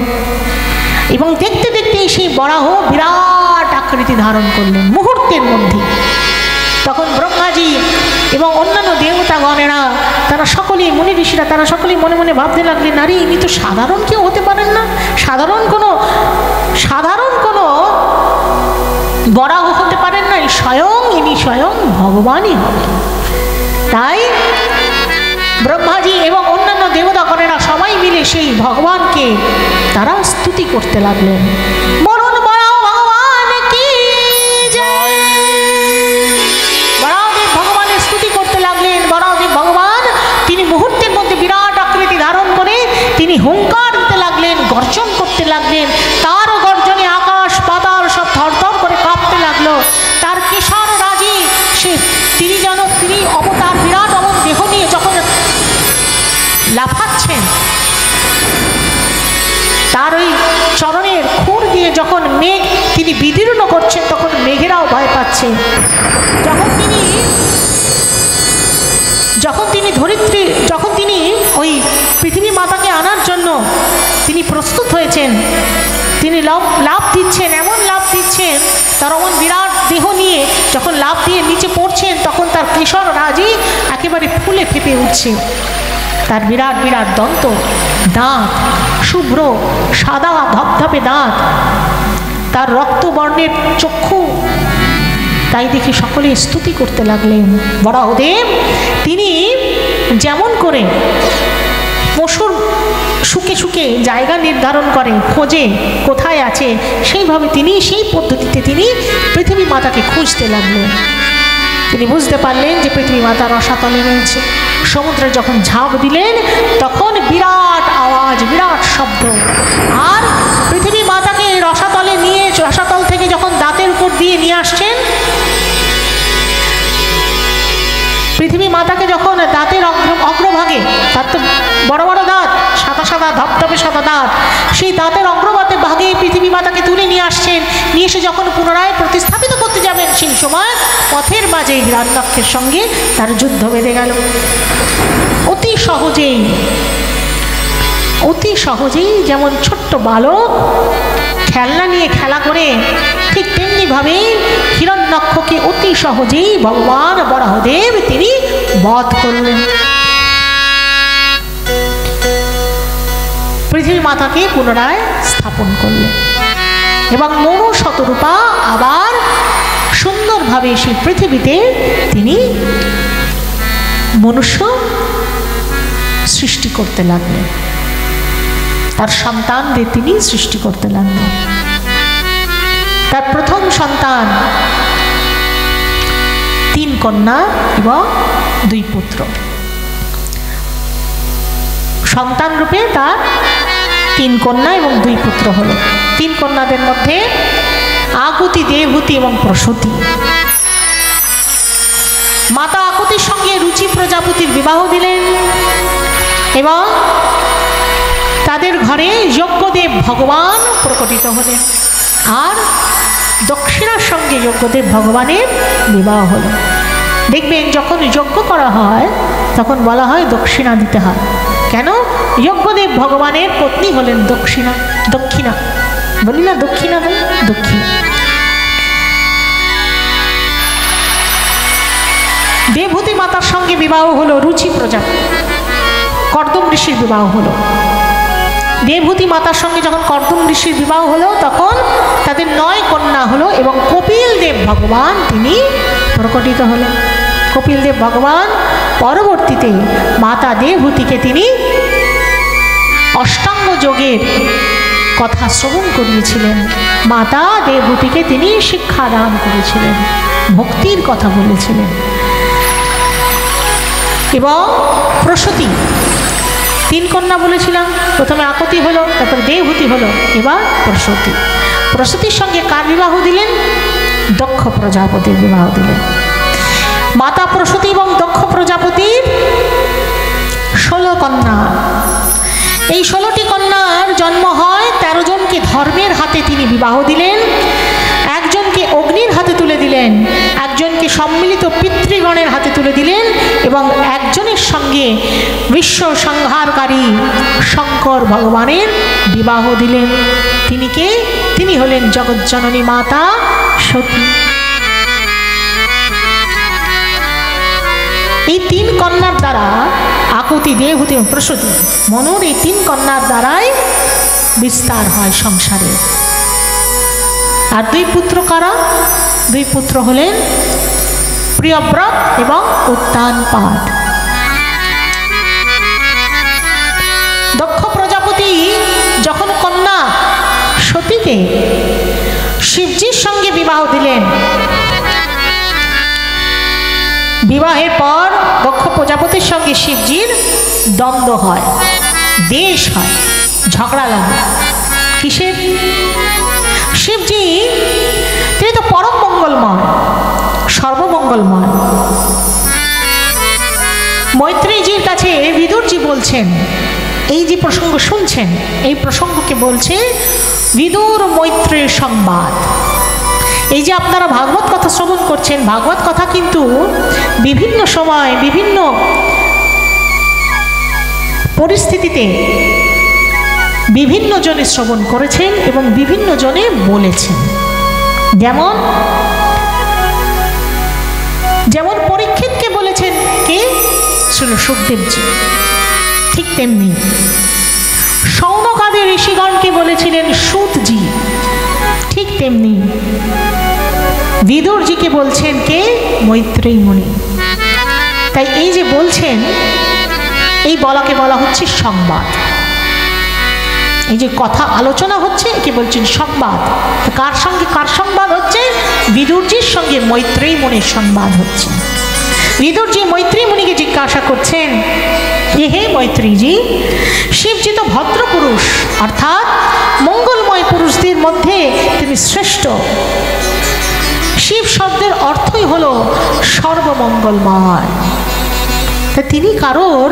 এবং দেখতে দেখতেই সেই বরাহ বিরাট আকৃতি ধারণ করলেন মুহূর্তের মধ্যে। তখন ব্রহ্মাজি এবং অন্যান্য দেবতাগণেরা, তারা সকলেই, মুনি ঋষিরা, তারা সকলেই মনে মনে ভাবতে লাগলেন, নারী ইনি তো সাধারণ কেউ হতে পারেন না, সাধারণ কোনো বরাহ হতে পারেন না, ইনি স্বয়ং ভগবানই হবেন। তাই ব্রহ্মাজি এবং অন্যান্য দেবতাগণেরা সবাই মিলে সেই ভগবানকে তারা স্তুতি করতে লাগলেন। বরুণ বরাহ ভগবান কি জয়। বরাহদেব ভগবানের স্তুতি করতে লাগলেন। বরাহদেব ভগবান তিনি মুহূর্তের মধ্যে বিরাট আকৃতি ধারণ করে তিনি হুঙ্কার দিতে লাগলেন, গর্জন করতে লাগলেন। তার গর্জনে আকাশ পাতাল সব থরথর করে কাঁপতে লাগলো। তার কেশর রাজি তিনি অবতার বিরাট অমন দেহ নিয়ে যখন লাফাচ্ছেন, তার ওই চরণের খুর দিয়ে যখন মেঘ তিনি বিদীর্ণ করছেন, তখন মেঘেরাও ভয় পাচ্ছে। যখন তিনি ওই পৃথিবী মাতাকে আনার জন্য তিনি প্রস্তুত হয়েছেন, তিনি লাফ দিচ্ছেন, এমন লাফ দিচ্ছেন, তার অমন বিরাট দেহ নিয়ে যখন লাফ দিয়ে নিচে পড়ছেন, তখন তার কেশর রাজি একেবারে ফুলে ফেপে উঠছে। তার বিরাট বিরাট দন্ত, দাঁত শুভ্র সাদা ধপধপে দাঁত, তার রক্তবর্ণের চক্ষু। তাই দেখে সকলে স্তুতি করতে লাগলেন। বরাহদেব তিনি যেমন করে পশুর শুকে শুকে জায়গা নির্ধারণ করেন, খোঁজে কোথায় আছে, সেইভাবে সেই পদ্ধতিতে তিনি পৃথিবী মাতাকে খুঁজতে লাগলেন। তিনি বুঝতে পারলেন যে পৃথিবী মাতা রসাতলে রয়েছে। সমুদ্রে যখন ঝাঁপ দিলেন, তখন বিরাট আওয়াজ, বিরাট শব্দ। আর পৃথিবী মাতাকে রসাতল থেকে যখন দাঁতের উপর দিয়ে নিয়ে আসছেন, পৃথিবী মাতাকে যখন দাঁতের অগ্রভাগে, তার তো বড় বড় দাঁত, সাদা সাদা ধপধপে সাদা দাঁত, সেই দাঁতের অগ্রভাগে পৃথিবী মাতাকে তুলে নিয়ে আসছেন। নিয়ে এসে যখন পুনরায় প্রতিস্থাপিত করতে যাবেন, সেই সময় পথের মাঝে হিরণ্যাক্ষের সঙ্গে তার যুদ্ধ বেঁধে গেল। অতি সহজেই যেমন ছোট্ট বালক খেলনা নিয়ে খেলা করে ঠিক তেমনিভাবে হিরণ্যাক্ষকে অতি সহজেই ভগবান বরাহদেব তিনি বধ করলেন। পৃথিবী মাতাকে পুনরায় স্থাপন করলেন এবং মনু শতরূপা আবার সুন্দরভাবে সেই পৃথিবীতে তিনি মনুষ্য সৃষ্টি করতে লাগলেন, তার সন্তানদের তিনি সৃষ্টি করতে লাগলেন। তার প্রথম সন্তান 3 কন্যা এবং 2 পুত্র। সন্তান রূপে তার 3 কন্যা এবং 2 পুত্র হলো। 3 কন্যাদের মধ্যে আকুতি, দেবহূতি এবং প্রসূতি। মাতা আকুতির সঙ্গে রুচি প্রজাপতির বিবাহ দিলেন এবং তাদের ঘরে যজ্ঞদেব ভগবান প্রকটিত হলেন। আর দক্ষিণার সঙ্গে যজ্ঞদেব ভগবানের বিবাহ হলো। দেখবেন যখন যজ্ঞ করা হয় তখন বলা হয় দক্ষিণা দিতে হয়। কেন? যজ্ঞদেব ভগবানের পত্নী হলেন দক্ষিণা, বলি না দক্ষিণা, দক্ষিণা। দেবহূতি মাতার সঙ্গে বিবাহ হলো রুচি প্রজাপতি, কর্দম ঋষির বিবাহ হলো। দেবহূতি মাতার সঙ্গে যখন কর্দম ঋষির বিবাহ হলো তখন তাদের 9 কন্যা হলো এবং কপিল দেব ভগবান তিনি প্রকটিত হলেন। কপিল দেব ভগবান পরবর্তীতে মাতা দেবহূতিকে তিনি অষ্টাঙ্গ যোগের কথা শ্রবণ করিয়েছিলেন। মাতা দেবহূতিকে তিনি শিক্ষা দান করেছিলেন, ভক্তির কথা বলেছিলেন। এবং প্রসূতি 3 কন্যা বলেছিলাম, প্রথমে আকুতি হলো, তারপরে দেবহূতি হলো, এবার প্রসূতি। প্রসূতির সঙ্গে কার বিবাহ দিলেন? দক্ষ প্রজাপতির বিবাহ দিলেন। মাতা প্রসূতি এবং দক্ষ প্রজাপতির 16 কন্যা। এই 16টি কন্যার জন্ম হয়। 13 জনকে ধর্মের হাতে তিনি বিবাহ দিলেন, একজনকে অগ্নির হাতে তুলে দিলেন, একজনকে সম্মিলিত পিতৃগণের হাতে তুলে দিলেন এবং একজনের সঙ্গে বিশ্ব সংহারকারী শঙ্কর ভগবানের বিবাহ দিলেন। তিনি কে? তিনি হলেন জগজ্জননী মাতা সতী। এই 3 কন্যার দ্বারা আকুতি, দেবহূতি এবং প্রসূতি, মনুর এই 3 কন্যার দ্বারাই বিস্তার হয় সংসারে। আর 2 পুত্র কারা? 2 পুত্র হলেন প্রিয়ব্রত এবং উত্তানপাদ। দক্ষ প্রজাপতি যখন কন্যা সতীকে শিবজির সঙ্গে বিবাহ দিলেন, বিবাহের পর দক্ষ প্রজাপতির সঙ্গে শিবজির দ্বন্দ্ব হয়, দেশ হয়, ঝগড়া লাগে। কিসের? শিবজি তিনি তো পরম মঙ্গলময়, সর্বমঙ্গলময়। মৈত্রেয়ীজির কাছে বিদুরজি বলছেন, এই যে প্রসঙ্গ শুনছেন এই প্রসঙ্গকে বলছে বিদুর মৈত্রেয়ীর সংবাদ। এই যে আপনারা ভাগবত কথা শ্রবণ করছেন, ভাগবত কথা কিন্তু বিভিন্ন সময় বিভিন্ন পরিস্থিতিতে বিভিন্ন জনে শ্রবণ করেছেন এবং বিভিন্ন জনে বলেছেন। যেমন পরীক্ষিতকে বলেছেন কে? ছিল সুখদেবজি। ঠিক তেমনি শৌনকাদি ঋষিগণকে বলেছিলেন সুতজি। ঠিক তেমনি বিদুরজিকে বলছেন কে? মৈত্রেয়ী মুনি। তাই এই যে বলছেন, এই বলাকে বলা হচ্ছে সংবাদ। এই যে কথা আলোচনা হচ্ছে একে বলছেন সংবাদ। কার সঙ্গে কার সংবাদ হচ্ছে? বিদুরজির সঙ্গে মৈত্রেয়ী মুনির সংবাদ হচ্ছে। বিদুরজি মৈত্রেয়ী মুনিকে জিজ্ঞাসা করছেন, হে মৈত্রেয়ীজি, শিবজি তো ভদ্র পুরুষ, অর্থাৎ মঙ্গলময় পুরুষদের মধ্যে তিনি শ্রেষ্ঠ। শিব শব্দের অর্থই হলো সর্বমঙ্গলময়। তা তিনি কারোর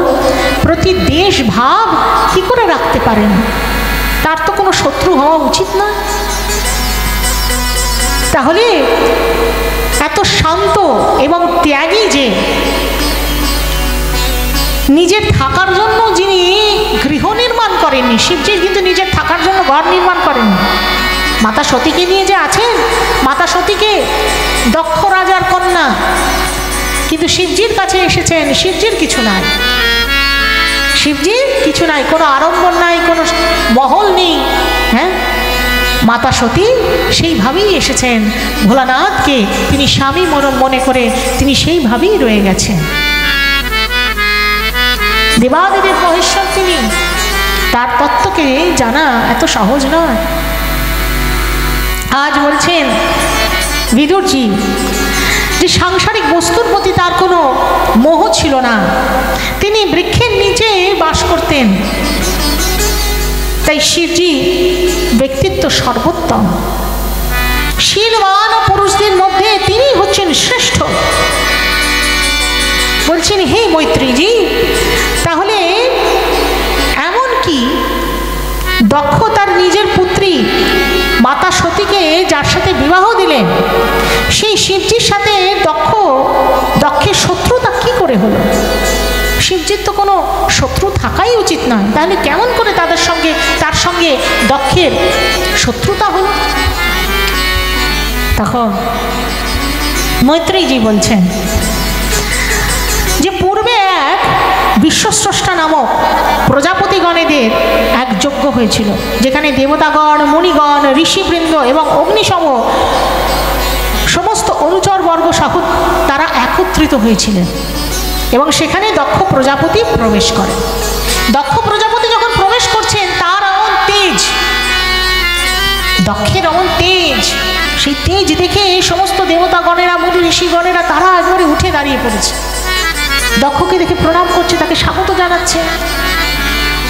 প্রতি দেশ ভাব কি করে রাখতে পারেন? তার তো কোনো শত্রু হওয়া উচিত না। তাহলে এত শান্ত এবং ত্যাগী যে, নিজের থাকার জন্য যিনি গৃহ নির্মাণ করেননি, শিবজি কিন্তু নিজের থাকার জন্য ঘর নির্মাণ করেননি, মাতা সতীকে নিয়ে যে আছেন, মাতা সতীকে দক্ষ রাজার কন্যা, কিন্তু শিবজির কাছে এসেছেন, শিবজির কিছু নাই, শিবজির কিছু নাই, কোনো আড়ম্বর নাই, কোনো মহল নেই। হ্যাঁ, মাতা সতী সেইভাবেই এসেছেন, ভোলানাথকে তিনি স্বামী মনে করে তিনি সেইভাবেই রয়ে গেছেন। দেবাদেবের মহেশ্বর তিনি, তার তত্ত্বকে জানা এত সহজ নয়। আজ বলছেন বিদুরজি যে সাংসারিক বস্তুর প্রতি তার কোনো মোহ ছিল না, তিনি বৃক্ষের নিচে বাস করতেন, তাই শিবজি ব্যক্তিত্ব সর্বোত্তম, শীলবান পুরুষদের মধ্যে তিনি হচ্ছেন শ্রেষ্ঠ। বলছেন হে মৈত্রীজি, তাহলে এমন কি দক্ষ তার নিজের পুত্রী মাতা সতীকে যার সাথে বিবাহ দিলেন, সেই শিবজির সাথে দক্ষের শত্রুতা কি করে হলো? শিবজির তো কোনো শত্রু থাকাই উচিত নয়, তাহলে কেমন করে তার সঙ্গে দক্ষের শত্রুতা হলো? তখন মৈত্রেয়ীজি বলছেন যে পূর্বে এক বিশ্বস্রষ্টা নামক প্রজাপতিগণেদের এক যজ্ঞ হয়েছিল, যেখানে দেবতাগণ, মুনিগণ, ঋষিবৃন্দ এবং অগ্নিসম সমস্ত অনুচরবর্গ সহ তারা একত্রিত হয়েছিলেন, এবং সেখানে দক্ষ প্রজাপতি প্রবেশ করেন। দক্ষ প্রজাপতি যখন প্রবেশ করছেন, তার এমন তেজ, দক্ষের এমন তেজ, সেই তেজ দেখে সমস্ত দেবতাগণেরা, মুনি ঋষিগণেরা তারা একবারে উঠে দাঁড়িয়ে পড়েছে, দক্ষকে দেখে প্রণাম করছে, তাকে স্বাগত জানাচ্ছে।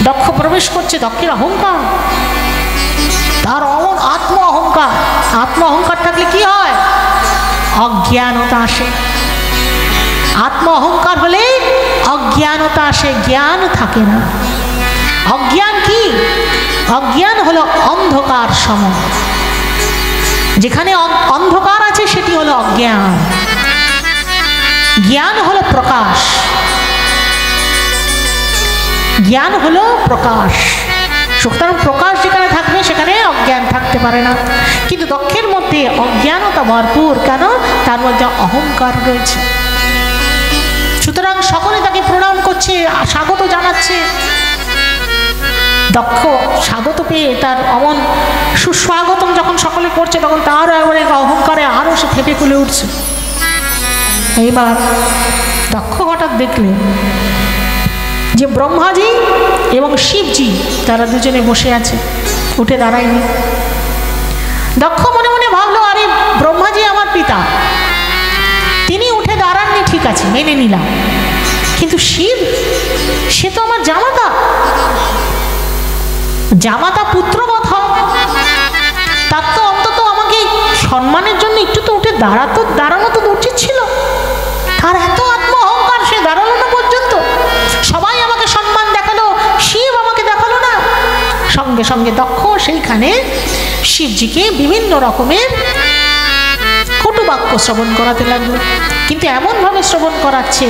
দক্ষ প্রবেশ করছে, দক্ষের অহংকার, তার অমন আত্ম অহংকার, আত্ম অহংকার থাকলে কি হয়? অজ্ঞানতা আসে। আত্ম অহংকার হলে অজ্ঞানতা আসে, জ্ঞান থাকে না। অজ্ঞান কি? অজ্ঞান হলো অন্ধকার সম, যেখানে অন্ধকার আছে সেটি হলো অজ্ঞান, জ্ঞান হলো প্রকাশ, জ্ঞান হলো প্রকাশ। সুতরাং প্রকাশ যেখানে থাকবে সেখানে অজ্ঞান থাকতে পারে না, কিন্তু দক্ষের মধ্যে অজ্ঞানতা ভরপুর, কেন? তার মধ্যে অহংকার রয়েছে। সুতরাং সকলে তাকে প্রণাম করছে, স্বাগত জানাচ্ছে। দক্ষ স্বাগত পেয়ে তার অমন সুস্বাগতম যখন সকলে করছে, তখন তারও একবারে অহংকারে আরও সে থেপে খুলে উঠছে। এইবার দক্ষ হঠাৎ দেখলেন যে ব্রহ্মাজি এবং শিবজি তারা দুজনে বসে আছে, উঠে দাঁড়ায়নি। দক্ষ মনে মনে ভাবলো, আরে ব্রহ্মাজি আমার পিতা, তিনি উঠে দাঁড়াননি, ঠিক আছে মেনে নিলাম, কিন্তু শিব, সে তো আমার জামাতা, জামাতা পুত্রবৎ হয়, তার তো অন্তত আমাকে সম্মানের জন্য একটু তো উঠে দাঁড়ানো তো উচিত ছিল। তার এত আত্ম অহংকার, সে দাঁড়ালো না পর্যন্ত। সবাই আমাকে সম্মান দেখালো, শিব আমাকে দেখালো না। সঙ্গে সঙ্গে দক্ষ সেইখানে শিবজিকে বিভিন্ন রকমের কটুবাক্য শ্রবণ করাতে লাগলো, কিন্তু এমনভাবে শ্রবণ করাচ্ছে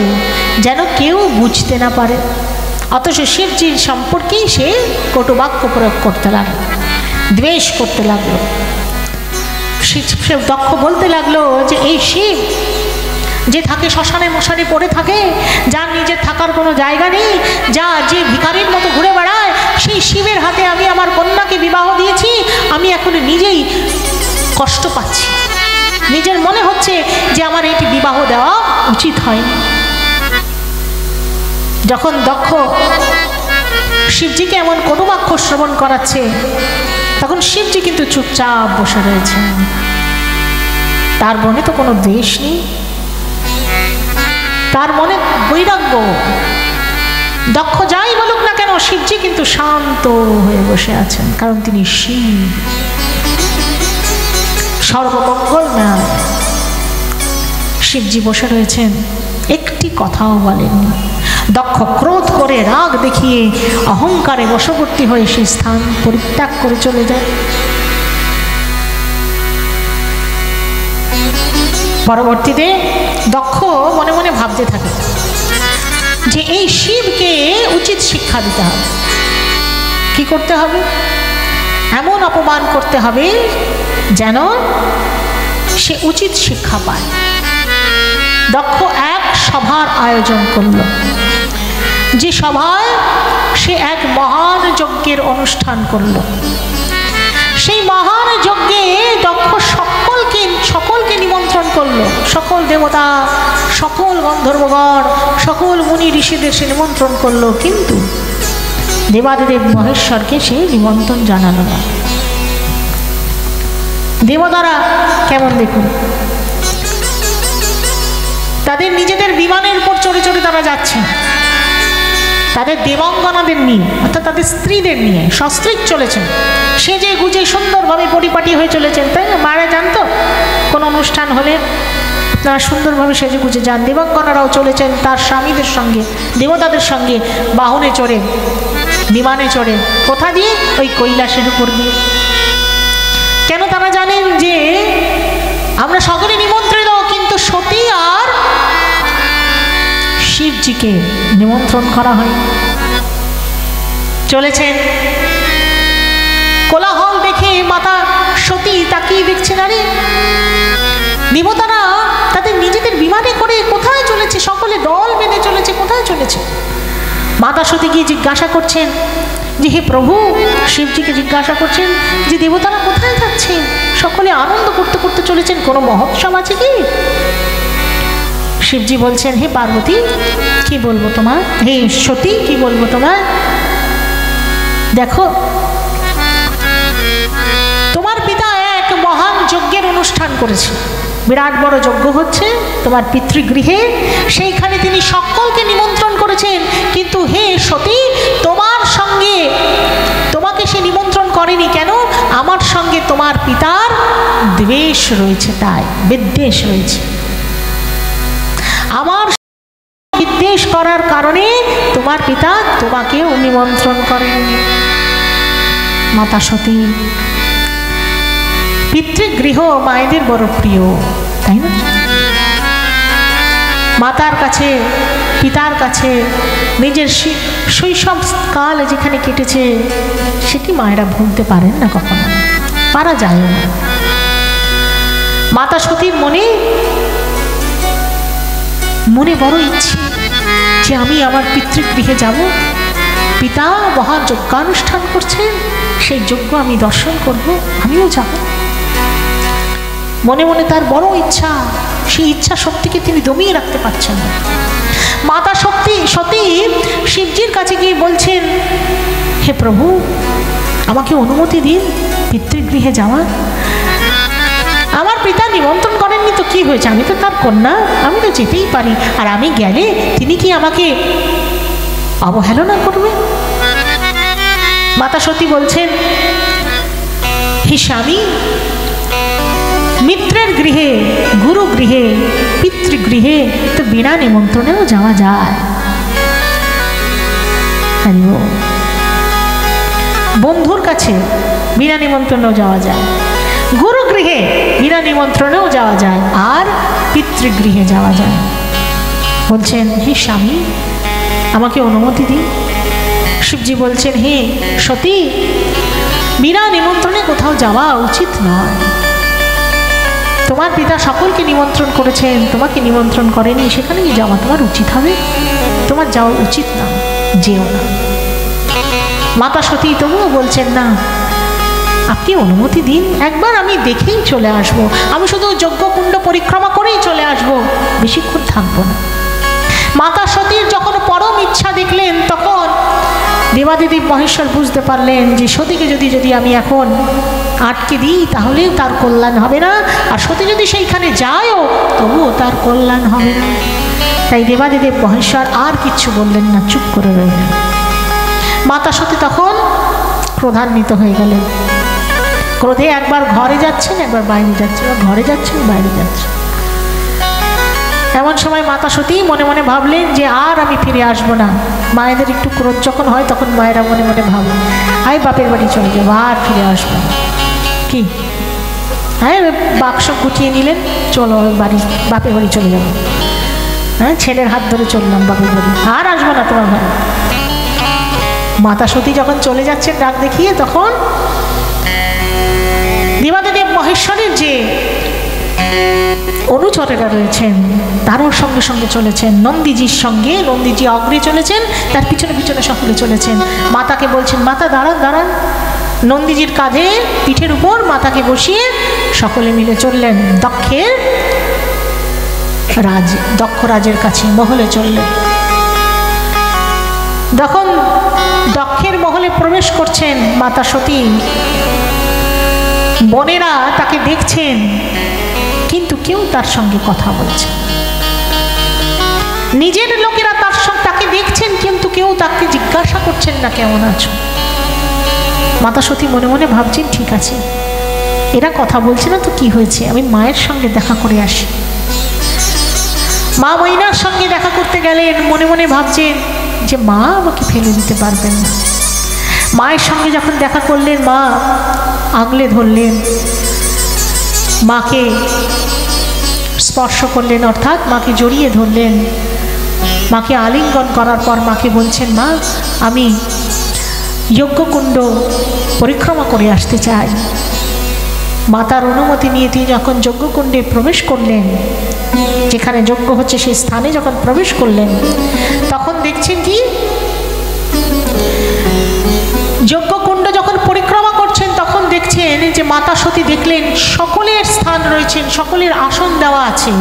যেন কেউ বুঝতে না পারে, অথচ শিবজির সম্পর্কেই সে কটুবাক্য প্রয়োগ করতে লাগলো, দ্বেষ করতে লাগলো। দক্ষ বলতে লাগলো যে এই শিব যে থাকে শ্মশানে মশানে পড়ে থাকে, যার নিজের থাকার কোনো জায়গা নেই, যে ভিখারির মতো ঘুরে বেড়ায়, সেই শিবের হাতে আমি আমার কন্যাকে বিবাহ দিয়েছি, আমি এখন নিজেই কষ্ট পাচ্ছি, নিজের মনে হচ্ছে যে আমার এটি বিবাহ দেওয়া উচিত হয়নি। যখন দক্ষ শিবজিকে এমন কটুবাক্য শ্রবণ করাচ্ছে, তখন শিবজি কিন্তু চুপচাপ বসে রয়েছে, তার মনে তো কোনো দ্বেষ নেই, তার মনে বৈরাগ্য। দক্ষ যাই বলুক না কেন, শিবজি কিন্তু শান্ত হয়ে বসে আছেন, কারণ তিনি শিব, সর্বমঙ্গলময়। শিবজি বসে রয়েছেন, একটি কথাও বলেননি। দক্ষ ক্রোধ করে, রাগ দেখিয়ে, অহংকারে বশবর্তী হয়ে সেই স্থান পরিত্যাগ করে চলে যায়। পরবর্তীতে দক্ষ মনে মনে ভাবতে থাকে যে এই শিবকে উচিত শিক্ষা দিতে হবে। কি করতে হবে? এমন অপমান করতে হবে যেন সে উচিত শিক্ষা পায়। দক্ষ এক সভার আয়োজন করল, যে সভায় সে এক মহান যজ্ঞের অনুষ্ঠান করল। সেই মহান যজ্ঞে দক্ষ সকলকে নিমন্ত্রণ করলো, সকল দেবতা, সকল গন্ধর্বগণ, সকল মুনি ঋষিদের সে নিমন্ত্রণ করলো, কিন্তু দেবাদিদেব মহেশ্বরকে সে নিমন্ত্রণ জানালো না। দেবতারা কেমন দেখুন, তাদের নিজেদের বিমানের উপর চড়ে চড়ে তারা যাচ্ছে, তাদের দেবাঙ্গনাদের নিয়ে, অর্থাৎ তাদের স্ত্রীদের নিয়ে সস্ত্রীক চলেছেন, সেজে গুজে সুন্দরভাবে পরিপাটি হয়ে চলেছেন, তাই না? মারা জানতো কোনো অনুষ্ঠান হলে তারা সুন্দরভাবে সেজে গুজে যান। দেবাঙ্গনারাও চলেছেন তার স্বামীদের সঙ্গে, দেবতাদের সঙ্গে, বাহনে চড়ে, বিমানে চড়ে। কোথা দিয়ে? ওই কৈলাসের উপর দিয়ে। কেন? তারা জানেন যে আমরা সকলে নিমন্ত্রিত, কিন্তু সতী আর শিবজিকে নিমন্ত্রণ করা হয়। চলেছেন, কোলাহল দেখে মাতা সতী তাকিয়ে দেখছেন, আরে দেবতারা তাদের নিজেদের বিমানে করে কোথায় চলেছে, সকলে দল বেঁধে চলেছে, কোথায় চলেছে? মাতা সতী গিয়ে জিজ্ঞাসা করছেন যে হে প্রভু, শিবজিকে জিজ্ঞাসা করছেন যে দেবতারা কোথায় যাচ্ছেন, সকলে আনন্দ করতে করতে চলেছেন, কোনো মহোৎসব আছে কি? শিবজি বলছেন, হে পার্বতী কি বলবো তোমার, হে সতী কি বলবো তোমার, দেখো তোমার পিতা এক মহান যজ্ঞের অনুষ্ঠান করেছে, বিরাট বড় যজ্ঞ হচ্ছে তোমার পিতৃগৃহে, সেইখানে তিনি সকলকে নিমন্ত্রণ করেছেন, কিন্তু হে সতী তোমার সঙ্গে, তোমাকে সে নিমন্ত্রণ করেনি কেন? আমার সঙ্গে তোমার পিতার দ্বেষ রয়েছে, তাই বিদ্বেষ রয়েছে, আমার বিদ্বেষ করার কারণে তোমার পিতা তোমাকেও নিমন্ত্রণ করেনি। মাতা সতী, পিতৃগৃহ মায়েদের বড় প্রিয়, তাই না? মাতার কাছে, পিতার কাছে নিজের শৈশব কাল যেখানে কেটেছে সেটি মায়েরা ভুলতে পারেন না, কখনো পারা যায় না। মাতা সতীর মনে বড় ইচ্ছে যে আমি আমার পিতৃগৃহে যাব, পিতা মহান যজ্ঞানুষ্ঠান করছেন, সেই যজ্ঞ আমি দর্শন করব, আমিও যাব। মনে মনে তার বড় ইচ্ছা, সেই ইচ্ছা শক্তিকে তিনি দমিয়ে রাখতে পারছেন না। মাতা সতী শিবজির কাছে গিয়ে বলছেন, হে প্রভু আমাকে অনুমতি দিন পিতৃগৃহে যাওয়ার। আমার পিতা নিমন্ত্রণ করেননি তো কি হয়েছে, আমি তো তার কন্যা, আমি তো যেতেই পারি, আর আমি গেলে তিনি কি আমাকে অবহেলনা করবে? মাতা সতী বলছেন, হে স্বামী, মিত্রের গৃহে, গুরু গৃহে, পিতৃগৃহে তো বিনা নিমন্ত্রণেও যাওয়া যায়। বন্ধুর কাছে বিনা নিমন্ত্রণেও যাওয়া যায়, গুরু গৃহে বিনা নিমন্ত্রণেও যাওয়া যায়, আর পিতৃগৃহে যাওয়া যায়। বলছেন, হে স্বামী আমাকে অনুমতি দিন। শিবজি বলছেন, হে সতী, বিনা নিমন্ত্রণে কোথাও যাওয়া উচিত নয়। তোমার পিতা সকলকে নিমন্ত্রণ করেছেন, তোমাকে নিমন্ত্রণ করেনি, সেখানে কি যাওয়া তোমার উচিত হবে? তোমার যাওয়া উচিত না, যেও না। মাতা সতী তবুও বলছেন, না আপনি অনুমতি দিন, একবার আমি দেখেই চলে আসব, আমি শুধু যজ্ঞকুণ্ড পরিক্রমা করেই চলে আসব, বেশিক্ষণ থাকবো না। মাতা সতীর যখন পরম ইচ্ছা দেখলেন, তখন দেবাদিদেব মহেশ্বর বুঝতে পারলেন যে সতীকে যদি আমি এখন আটকে দিই তাহলে তার কল্যাণ হবে না, আর সতী যদি সেইখানে যায়ও তবুও তার কল্যাণ হবে না। তাই দেবাদিদেব মহেশ্বর আর কিচ্ছু বললেন না, চুপ করে রইলেন। মাতা সতী তখন ক্রোধান্বিত হয়ে গেলেন, ক্রোধে একবার ঘরে যাচ্ছেন, একবার বাইরে যাচ্ছেন, ঘরে যাচ্ছেন, বাইরে যাচ্ছেন। এমন সময় মাতা সতী মনে মনে ভাবলেন যে আর আমি ফিরে আসবো না। মায়েদের একটু ক্রোধ যখন হয় তখন মায়েরা মনে মনে ভাবেন, আয় বাপের বাড়ি চলে যাবো, আর ফিরে আসবো না। কি হ্যাঁ, বাক্স গুটিয়ে নিলেন, চলো বাড়ি, বাপের বাড়ি চলে যাবো। হ্যাঁ, ছেলের হাত ধরে চললাম বাপের বাড়ি, আর আসবো না তোমার ঘরে। মাতা সতী যখন চলে যাচ্ছেন ডাক দেখিয়ে, তখন মহেশ্বরের যে অনুচরেরা রয়েছেন তারাও সঙ্গে সঙ্গে চলেছেন নন্দীজির সঙ্গে। নন্দীজি অগ্রে চলেছেন, তার পিছনে পিছনে সকলে চলেছেন। মাতাকে বলছেন, মাতা দাঁড়ান দাঁড়ান। নন্দীজির কাঁধে পিঠের উপর মাতাকে বসিয়ে সকলে মিলে চললেন দক্ষ রাজের কাছে, মহলে চললেন। যখন দক্ষের মহলে প্রবেশ করছেন মাতা সতী, বোনেরা তাকে দেখছেন, কিন্তু কেউ তার সঙ্গে কথা বলছে। নিজের লোকেরা তাকে দেখছেন, কিন্তু কেউ তাকে জিজ্ঞাসা করছেন না কেমন আছো। মাতা সতী মনে মনে ভাবছেন, ঠিক আছে, এরা কথা বলছে না তো কি হয়েছে, আমি মায়ের সঙ্গে দেখা করে আসি। মা মৈনার সঙ্গে দেখা করতে গেলেন, মনে মনে ভাবছেন যে মা আমাকে ফেলে দিতে পারবেন না। মায়ের সঙ্গে যখন দেখা করলেন, মা আগলে ধরলেন, মাকে স্পর্শ করলেন, অর্থাৎ মাকে জড়িয়ে ধরলেন। মাকে আলিঙ্গন করার পর মাকে বলছেন, মা আমি যজ্ঞকুণ্ড পরিক্রমা করে আসতে চাই। মাতার অনুমতি নিয়ে তিনি যখন যজ্ঞকুণ্ডে প্রবেশ করলেন, যেখানে যজ্ঞ হচ্ছে সেই স্থানে যখন প্রবেশ করলেন, তখন দেখছেন কি যজ্ঞকুণ্ড যখন পরিক্রমা করছেন তখন দেখছেন যে মাতা সতী দেখলেন সকলের স্থান রয়েছেন, সকলের আসন দেওয়া আছে,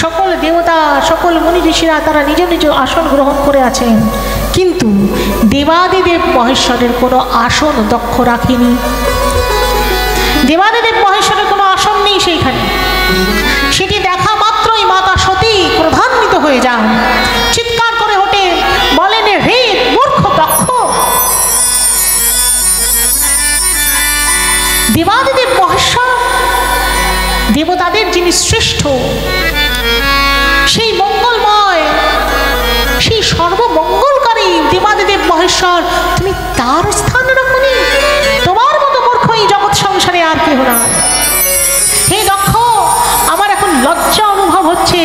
সকল দেবতা সকল মুনি ঋষিরা তারা নিজ নিজ আসন গ্রহণ করে আছেন, কিন্তু দেবাদিদেব মহেশ্বরের কোনো আসন দক্ষ রাখেনি। দেবাদিদেব মহেশ্বরের কোনো আসন নেই সেইখানে। সেটি দেখা মাত্রই মাতা সতী ক্রোধান্বিত হয়ে যান, চিৎকার করে ওঠে, বলেন, হে মূর্খ দক্ষ, দেবাদিদেব মহেশ্বর, দেবতাদের যিনি শ্রেষ্ঠ, সেই মঙ্গলময়, সেই সর্বমঙ্গলকারী দেবাদিদেব মহেশ্বর, তুমি তার স্থান রাখনি? তোমার মতো মূর্খ এই জগৎ সংসারে আর কেহ না। হে দক্ষ, আমার এখন লজ্জা অনুভব হচ্ছে,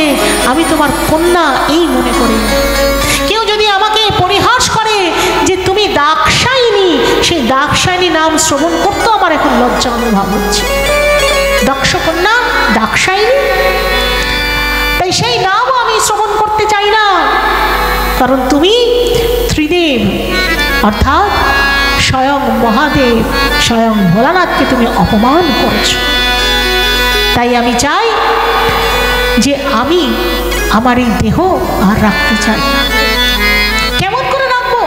আমি তোমার কন্যা এই মনে করি। কেউ যদি আমাকে পরিহাস করে যে তুমি দাক্ষায়ণী, সেই দাক্ষায়ণী নাম শ্রবণ করতে আমার এখন লজ্জা অনুভব হচ্ছে। দক্ষ কন্যা দাক্ষায়ণী, তাই সেই নামও আমি শ্রবণ করতে চাই না, কারণ তুমি ত্রিদেব অর্থাৎ স্বয়ং মহাদেব, স্বয়ং ভোলানাথকে তুমি অপমান করেছো। তাই আমি চাই যে আমি আমার এই দেহ আর রাখতে চাই। কেমন করে রাখবো?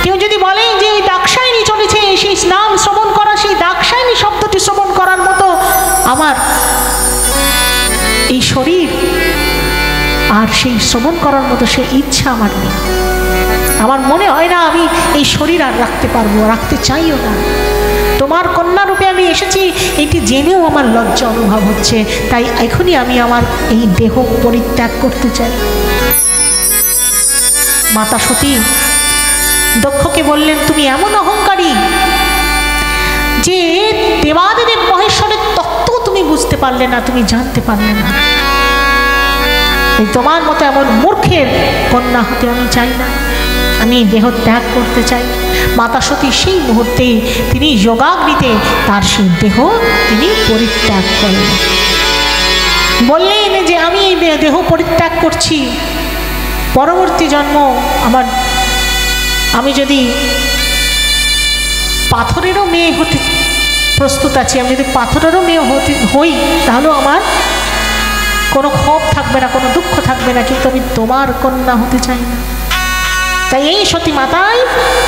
কেউ যদি বলে যে ওই দাক্ষায়ণী চলেছে, সেই নাম শ্রবণ করা, সেই দাক্ষায়ণী শব্দটি শ্রবণ করার মতো আমার এই শরীর আর সেই শ্রবণ করার মতো সে ইচ্ছা আমার নেই, আমার মনে হয় না আমি এই শরীর আর রাখতে পারবো, রাখতে চাইও না। তোমার কন্যা রূপে আমি এসেছি এটি জেনেও আমার লজ্জা অনুভব হচ্ছে, তাই এখনই আমি আমার এই দেহ পরিত্যাগ করতে চাই। মাতা সতী দক্ষকে বললেন, তুমি এমন অহংকারী যে দেবাদিদেব মহেশ্বরের তত্ত্ব তুমি বুঝতে পারলে না, তুমি জানতে পারলে না। তোমার মতো এমন মূর্খের কন্যা হতে আমি চাই না, আমি দেহ ত্যাগ করতে চাই। মাতা সতী সেই মুহূর্তে তিনি যোগাগ্নিতে তার সেই দেহ তিনি পরিত্যাগ করলেন। বললেন যে আমি এই দেহ পরিত্যাগ করছি, পরবর্তী জন্ম আমি যদি পাথরেরও মেয়ে হতে প্রস্তুত আছি, আমি যদি পাথরেরও মেয়ে হই তাহলেও আমার কোনো ক্ষোভ থাকবে না, কোনো দুঃখ থাকবে না, কিন্তু আমি তোমার কন্যা হতে চাই না। তাই এই সতী মাতাই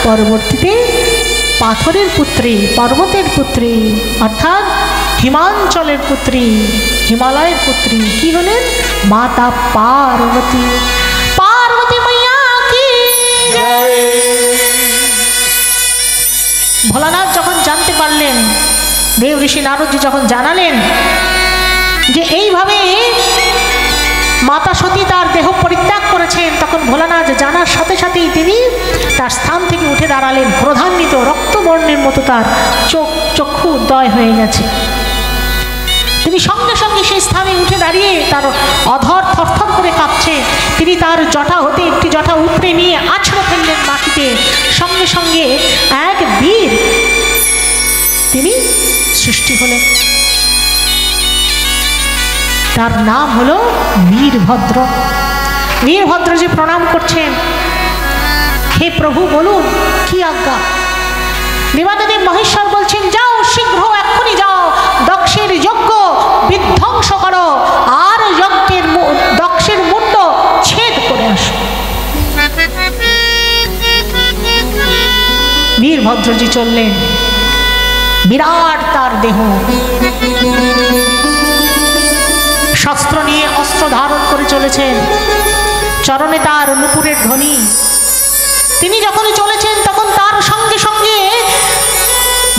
পরবর্তীতে পাথরের পুত্রী, পর্বতের পুত্রী অর্থাৎ হিমাঞ্চলের পুত্রী, হিমালয়ের পুত্রী কি হলেন? মাতা পার্বতী। পার্বতী মাইয়া কি জয়। ভোলানাথ যখন জানতে পারলেন, দেব ঋষি নারদজি যখন জানালেন যে এইভাবে মাতা সতী তার দেহ পরিত্যাগ করেছেন, তখন ভোলানাথ জানার সাথে সাথেই তিনি তার স্থান থেকে উঠে দাঁড়ালেন। ক্রোধান্বিত রক্তবর্ণের মতো তার চক্ষু উদয় হয়ে গেছে। তিনি সঙ্গে সঙ্গে সেই স্থানে উঠে দাঁড়িয়ে তার অধর থরথর করে কাঁপছে। তিনি তার জটা হতে একটি জটা উপড়ে নিয়ে আছড়ে ফেললেন মাটিতে। সঙ্গে সঙ্গে এক বীর তিনি সৃষ্টি সৃষ্টি হলেন। তার নাম হলো বীরভদ্র। বীরভদ্রজি প্রণাম করছেন, হে প্রভু বলুন কি আজ্ঞা। দেবাদেব মহেশ্বর বলছেন, যাও শীঘ্র এক্ষুনি যাও, দক্ষের যজ্ঞ বিধ্বংস করো আর দক্ষের মুন্ড ছেদ করে আসো। বীরভদ্রজি চললেন, বিরাট তার দেহ, শস্ত্র নিয়ে অস্ত্র ধারণ করে চলেছেন, চরণে তার নুপুরের ধ্বনি। তিনি যখন চলেছেন তখন তার সঙ্গে সঙ্গে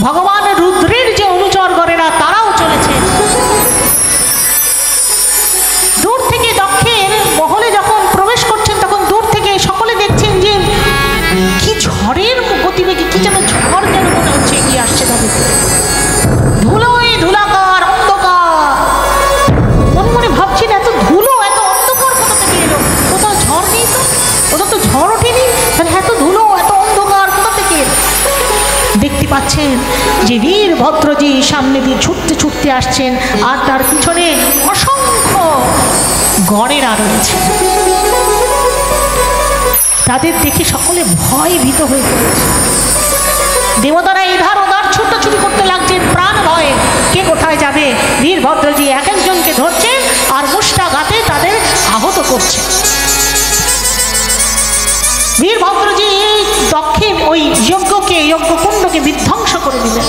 ভগবান রুদ্রের যে অনুচরগণেরা তারাও চলেছেন। দূর থেকে দক্ষের মহলে যখন প্রবেশ করছেন তখন দূর থেকে সকলে দেখছেন যে কি ঝড়ের গতিবেগে, কি যেন ঝড় যেন মনে হচ্ছে এগিয়ে আসছে তাদের। ধুলোয় ধুলাকার অন্ধকার, মনে মনে ভাবছেন এত ধুলো এত অন্ধকার কোথা থেকে এলো? কোথাও ঝড় নেই তো, কোথাও তো ঝড় ওঠেনি, তাহলে এত ধুলো এত অন্ধকার কোথা থেকে এলো? দেখতে পাচ্ছেন যে বীরভদ্রজি সামনে দিয়ে ছুটতে ছুটতে আসছেন, আর তার পিছনে অসংখ্য গণেরা রয়েছে। তাদের দেখে সকলে ভয় ভীত হয়ে পড়েছে। দেবতারা এধার ওধার ছুটোছুটি করতে লাগছেন প্রাণ ভয়ে, কে কোথায় যাবে। বীরভদ্রজি এক একজনকে ধরছেন আর মুষ্টাঘাতে তাদের আহত করছে। বীরভদ্রজি দক্ষিণ ওই যজ্ঞকুণ্ডকে বিধ্বংস করে দিলেন,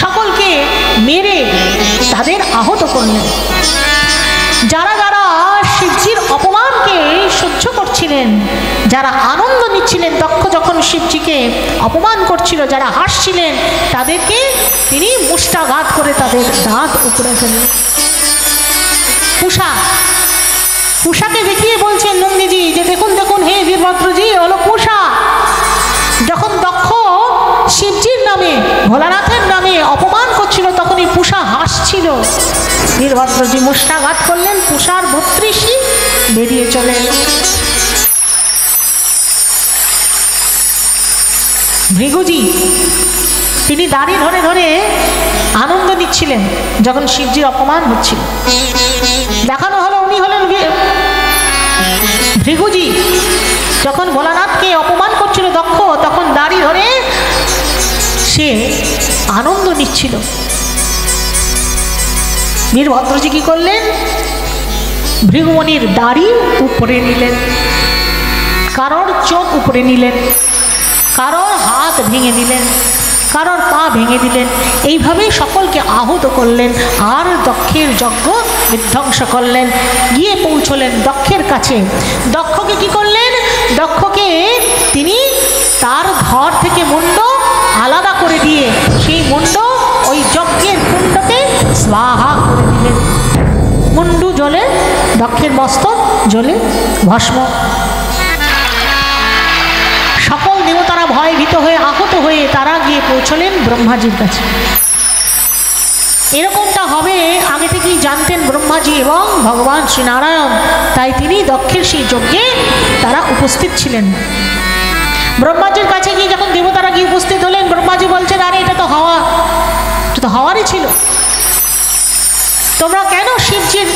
সকলকে মেরে তাদের আহত করলেন। যারা যারা শিবজির অপমানকে সহ্য করছিলেন, যারা আনন্দ নিচ্ছিলেন, দক্ষ যখন শিবজিকে অপমান করছিল, যারা হাসছিলেন, তাদেরকে তিনি মুষ্টাঘাত করে তাদের দাঁত উপড়ে ফেললেন। পূষাকে দেখিয়ে বলছেন নন্দীজি যে দেখুন দেখুন হে বীরভদ্রজি, হলো পূষা। যখন দক্ষ শিবজির নামে ভোলানাথের নামে অপমান করছিল তখনই পূষা হাসছিল। বীরভদ্রজি মুষ্টাঘাত করলেন, পূষার 32ই বেরিয়ে চলে এলো। ভৃগুজি তিনি দাড়ি ধরে ধরে আনন্দ নিচ্ছিলেন যখন শিবজির অপমান হচ্ছিল। দেখানো হলো উনি হলেন ভৃগুজি। যখন ভোলানাথকে অপমান করছিল দক্ষ, তখন দাড়ি ধরে সে আনন্দ নিচ্ছিল। বীরভদ্রজি কি করলেন? ভৃগুমণির দাড়ি উপরে নিলেন, কারোর চোখ উপরে নিলেন, কারোর হাত ভেঙে দিলেন, কারোর পা ভেঙে দিলেন। এইভাবেই সকলকে আহত করলেন আর দক্ষের যজ্ঞ বিধ্বংস করলেন। গিয়ে পৌঁছলেন দক্ষের কাছে। দক্ষকে কি করলেন? দক্ষকে তিনি তার ঘর থেকে মুন্ড আলাদা করে দিয়ে সেই মুন্ড ওই যজ্ঞের কুণ্ডকে স্বাহা করে দিলেন। মুন্ডু জলে, দক্ষের মস্তক জলে ভস্ম। সকল দেবতারা ভয় ভীত হয়ে আহত হয়ে তারা গিয়ে পৌঁছলেন ব্রহ্মাজির কাছে। এরকমটা হবে আগে থেকেই জানতেন ব্রহ্মাজি এবং ভগবান শ্রীনারায়ণ, তাই তিনি দক্ষের সেই যজ্ঞে তারা উপস্থিত ছিলেন। ব্রহ্মাজির কাছে গিয়ে যখন দেবতারা গিয়ে উপস্থিত হলেন, ব্রহ্মাজি বলছেন, আরে এটা তো হওয়ারই ছিল। তোমরা কেন শিবজির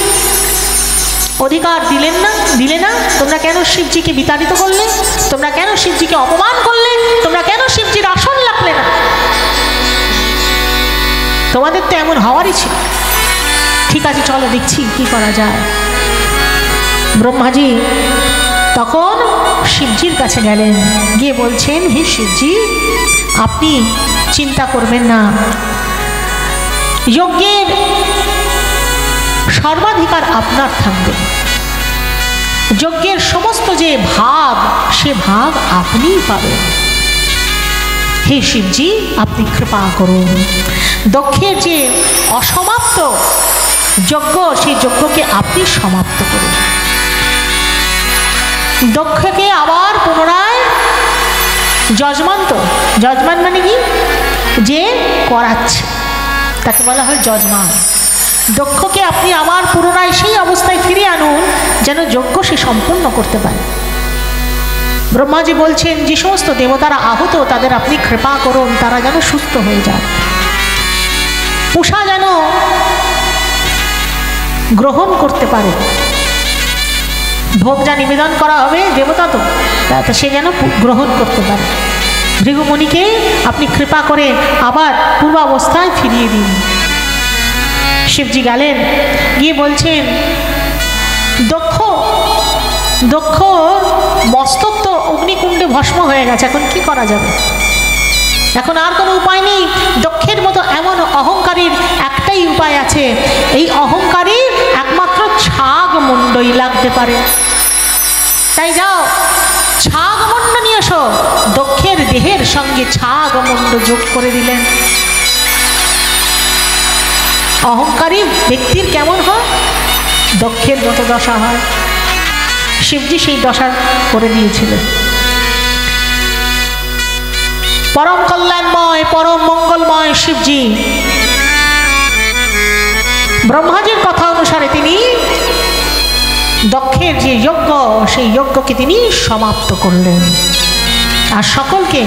অধিকার দিলে না? তোমরা কেন শিবজিকে বিতাড়িত করলে? তোমরা কেন শিবজিকে অপমান করলে? তোমরা কেন শিবজির আসন রাখলে না? তোমাদের তো এমন হওয়ারই ছিল। ঠিক আছে, চলো দেখছি কি করা যায়। ব্রহ্মাজি তখন শিবজির কাছে গেলেন, গিয়ে বলছেন, হে শিবজি, আপনি চিন্তা করবেন না, যজ্ঞের সর্বাধিকার আপনার থাকবে। যজ্ঞের সমস্ত যে ভাগ, সে ভাগ আপনিই পাবেন। হে শিবজি, আপনি কৃপা করুন। দক্ষের যে অসমাপ্ত যজ্ঞ, সেই যজ্ঞকে আপনি সমাপ্ত করুন। দক্ষকে আবার পুনরায় যজমান মানে কি? যে করাচ্ছে, তাকে বলা হয় যজমান। দক্ষকে আপনি আবার পুনরায় সেই অবস্থায় ফিরে আনুন যেন যজ্ঞ সে সম্পূর্ণ করতে পারে। ব্রহ্মাজি বলছেন, যে সমস্ত দেবতারা আহত তাদের আপনি কৃপা করুন, তারা যেন সুস্থ হয়ে যায়। উষা যেন গ্রহণ করতে পারে, ভোগ যা নিবেদন করা হবে দেবতা তো, তা সে যেন গ্রহণ করতে পারে। ভৃগুমুনিকে আপনি কৃপা করে আবার পূর্বাবস্থায় ফিরিয়ে দিন। শিবজি গেলেন, গিয়ে বলছেন, দক্ষ দক্ষ মস্তক তো অগ্নিকুণ্ডে ভস্ম হয়ে গেছে, এখন কি করা যাবে? এখন আর কোনো উপায় নেই। দক্ষের মতো এমন অহংকারীর একটাই উপায় আছে, এই অহংকারীর একমাত্র ছাগ মুন্ডই লাগতে পারে। তাই যাও, ছাগ মুন্ড নিয়ে এসো। দক্ষের দেহের সঙ্গে ছাগ মুন্ড যোগ করে দিলেন। অহংকারী ব্যক্তির কেমন হয়? দক্ষের মতো দশা হয়। শিবজি সেই দশা করে দিয়েছিলেন। পরম কল্যাণময়, পরম মঙ্গলময় শিবজি ব্রহ্মাজির কথা অনুসারে তিনি দক্ষের যে যজ্ঞ, সেই যজ্ঞকে তিনি সমাপ্ত করলেন আর সকলকে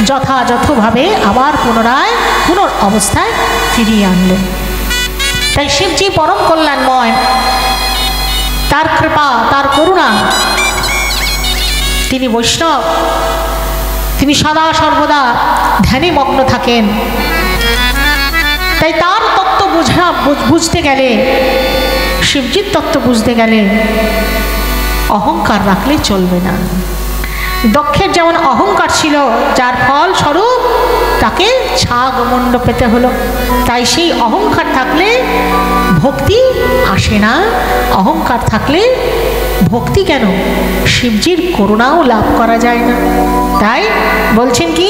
যথাযথভাবে আবার পুনরায় অবস্থায় ফিরিয়ে আনলেন। তাই শিবজি পরম কল্যাণময়, তার কৃপা, তার করুণা, তিনি বৈষ্ণব, তিনি সদা সর্বদা ধ্যানে মগ্ন থাকেন। তাই তার তত্ত্ব বুঝতে গেলে, শিবজির তত্ত্ব বুঝতে গেলে অহংকার রাখলে চলবে না। দক্ষের যেমন অহংকার ছিল, যার ফল স্বরূপ তাকে ছাগমণ্ড পেতে হলো। তাই সেই অহংকার থাকলে ভক্তি আসে না। অহংকার থাকলে ভক্তি কেন, শিবজির করুণাও লাভ করা যায় না। তাই বলছেন কি,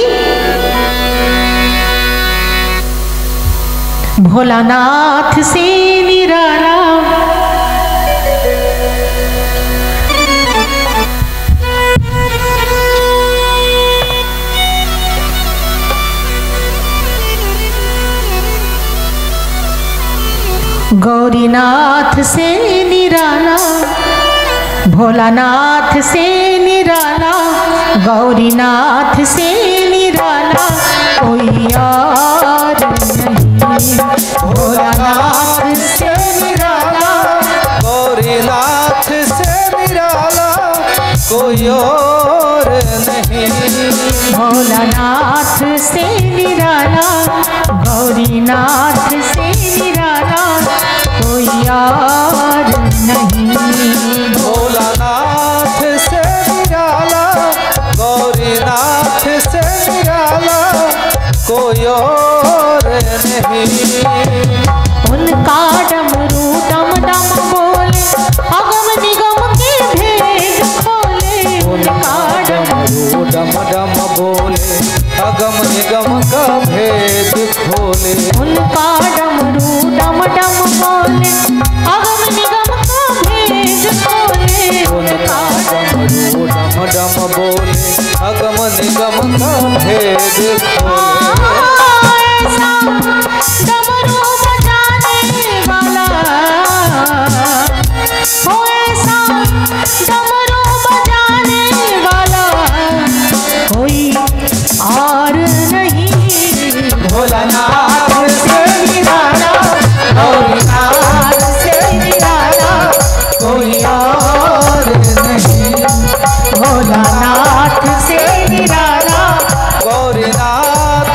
ভোলানাথ সে নিরালা गौरीनाथ से निराला, भोलानाथ से निराला, गौरीनाथ से निराला कोई और नहीं। भोलानाथ से निराला, गौरीनाथ से निराला कोई और नहीं। भोलानाथ से निराला, गौरीनाथ से निराला कोई और नहीं। भोलानाथ से निराला, गौरीनाथ से निराला कोई और नहीं। उनका डमरू डम डम बोले, अगम निगम के भेद खोले। उनका डमरू डम डम बोले, अगम निगम का भेद खोले। उनका डमरू डम डम बोले, अगम निगम का भेद खोले। उनका डमरू डम डम बोले, अगम निगम का भेद खोले। ऐसा डमरू बजाने वाला, ओ ऐसा डमरू बजाने वाला कोई और नहीं। भोलानाथ से निराला, गौरीनाथ से निराला कोई और नहीं। भोलानाथ से निराला, गौरीनाथ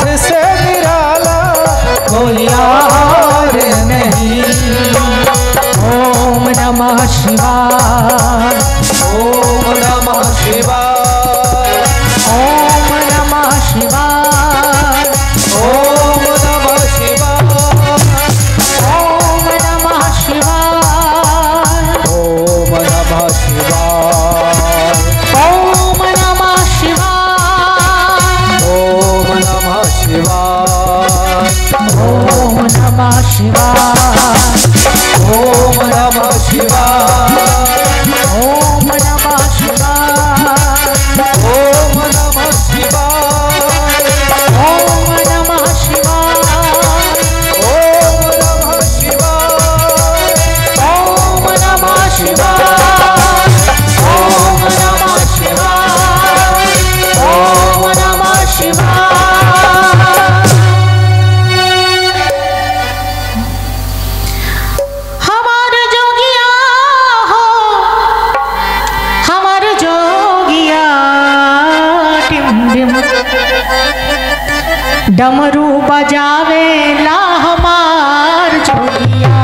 डमरू बजावे ला हमार जोगिया,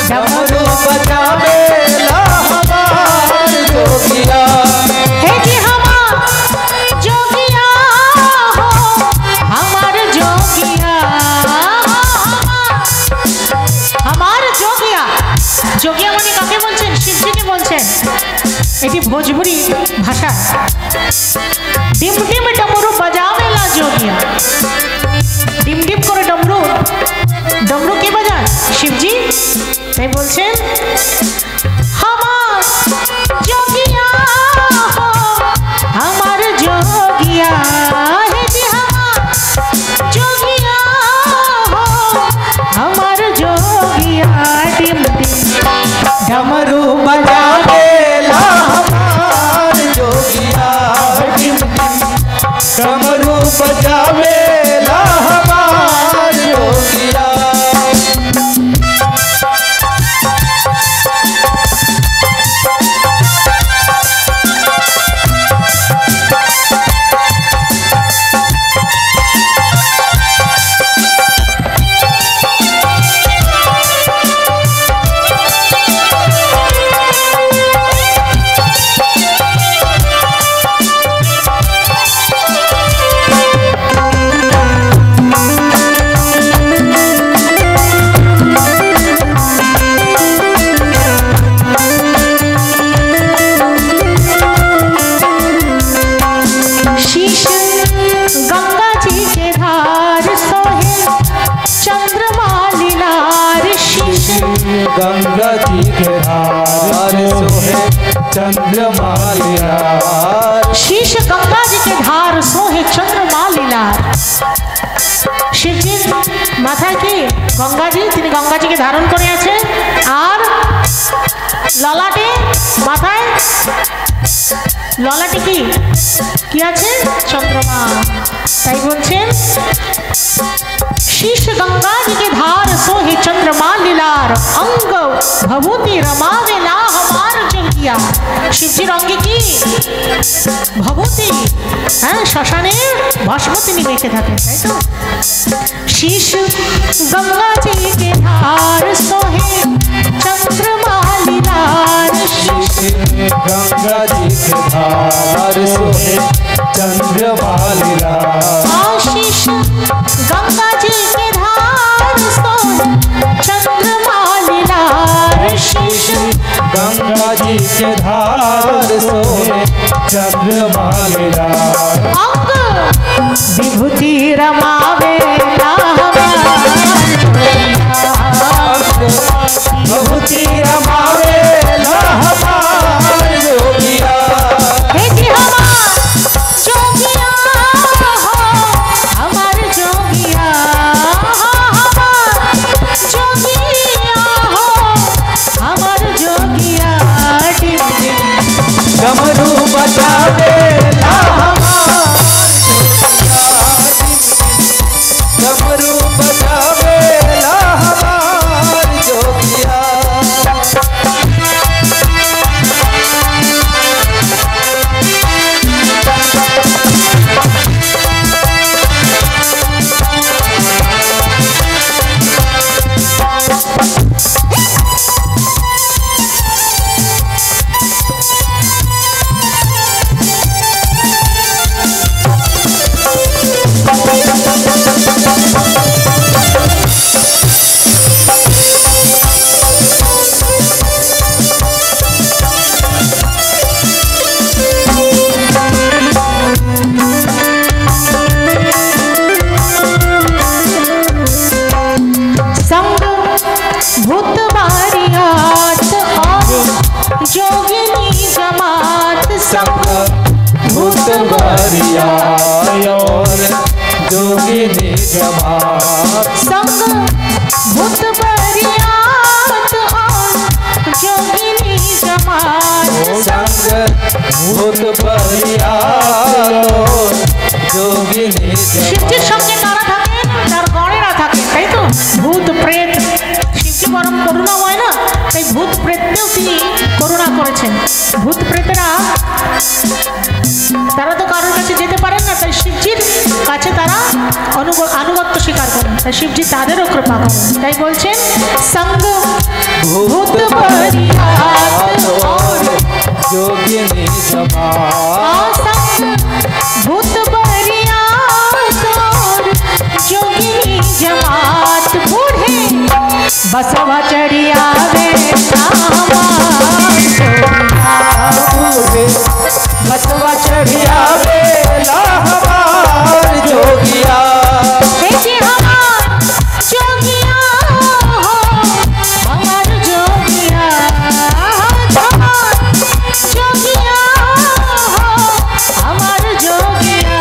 डमरू बजावे ला हमार जोगिया। हे जी हमार जोगिया हो, हमार जोगिया, हमार जोगिया। जोगिया মানে কাকে বলছেন? শিবজিকে বলছেন। এটি ভোজপুরি ভাষা। ডিম ডিম ডমরু বাজাবে লা जोगिया, ডিম ডিম করে ডমরু, ডমরু কে বাজান? শিবজি। তাই বলছেন আমার जोगिया हो, আমার जोगिया, হে জি আমার जोगिया हो, আমার जोगिया। ডিম ডিম डमरू बजावे ला हमार जोगिया, डमरू बजावे ला हमार जोगिया। गंगा जी के धार सोहे चंद्रमा लीलार, शीश गंगा जी के धार सोहे चंद्रमा लीलार। শিবজির মাথায় কি গঙ্গাজি, তিনি গঙ্গাজিকে ধারণ করে আছেন, আর ললাটে মাথায় ললাটে কি কি আছে? চন্দ্রমা। তাই বলছেন शीश गंगा जी के धार सोहे चंद्रमा लीलार, अंग भभूति रमावे ला हमार जोगिया। শিবজির অঙ্গে কি ভভূতি, হ্যাঁ শ্মশানে ভস্ম তিনি মেখে থাকেন, তাই তো। शीश गंगा जी के धार सोहे चंद्रमा लीलार, शीश गंगा जी के धार सोहे चंद्रमा लीलार। शीश गंगा जी के धार सोहे चंद्रमा लीलार, शीश गंगा जी के धार सोहे चंद्रमा लीलार। अंग विभूति रमावे ला भभूति रमावे ला हमार जोगिया, हे जी हमार जोगिया हो, हमार जोगिया, हमार जोगिया हो, हमार जोगिया। डिम डिम डमरू बजावे ला हमार जोगिया, डमरू बजावे ला हमार जोगिया। संग भूत बारियात और जोगिनी जमात, संग भूत बारिया और जोगिनी जमात, संग भूत बारियात और जोगिनी जमात, संग भूत बारिया और जोगिनी শিবজির সঙ্গে কারা থাকেন? তার গণেরা থাকেন, তাই তো। ভূত প্রেত, শিবজি পরম করুণাময় না, তাই ভূত প্রেতকেও তিনি করুণা করেছেন। ভূত প্রেতেরা তারা তো কারোর কাছে যেতে পারেন না, তাই শিবজির কাছে তারা আনুগত্য স্বীকার করে। তাই শিবজি তাদেরও কৃপা করেন। তাই বলছেন সঙ্গ ভূত বরিয়াত और যোগিনী জমাত, भूत बरियात और जोगिनी जमात बूढ़े बसवा चढ़िया वे बसवा चढ़िया बेला हमार जोगिया, जोगिया हमार जोगिया, जोगिया हमार जोगिया,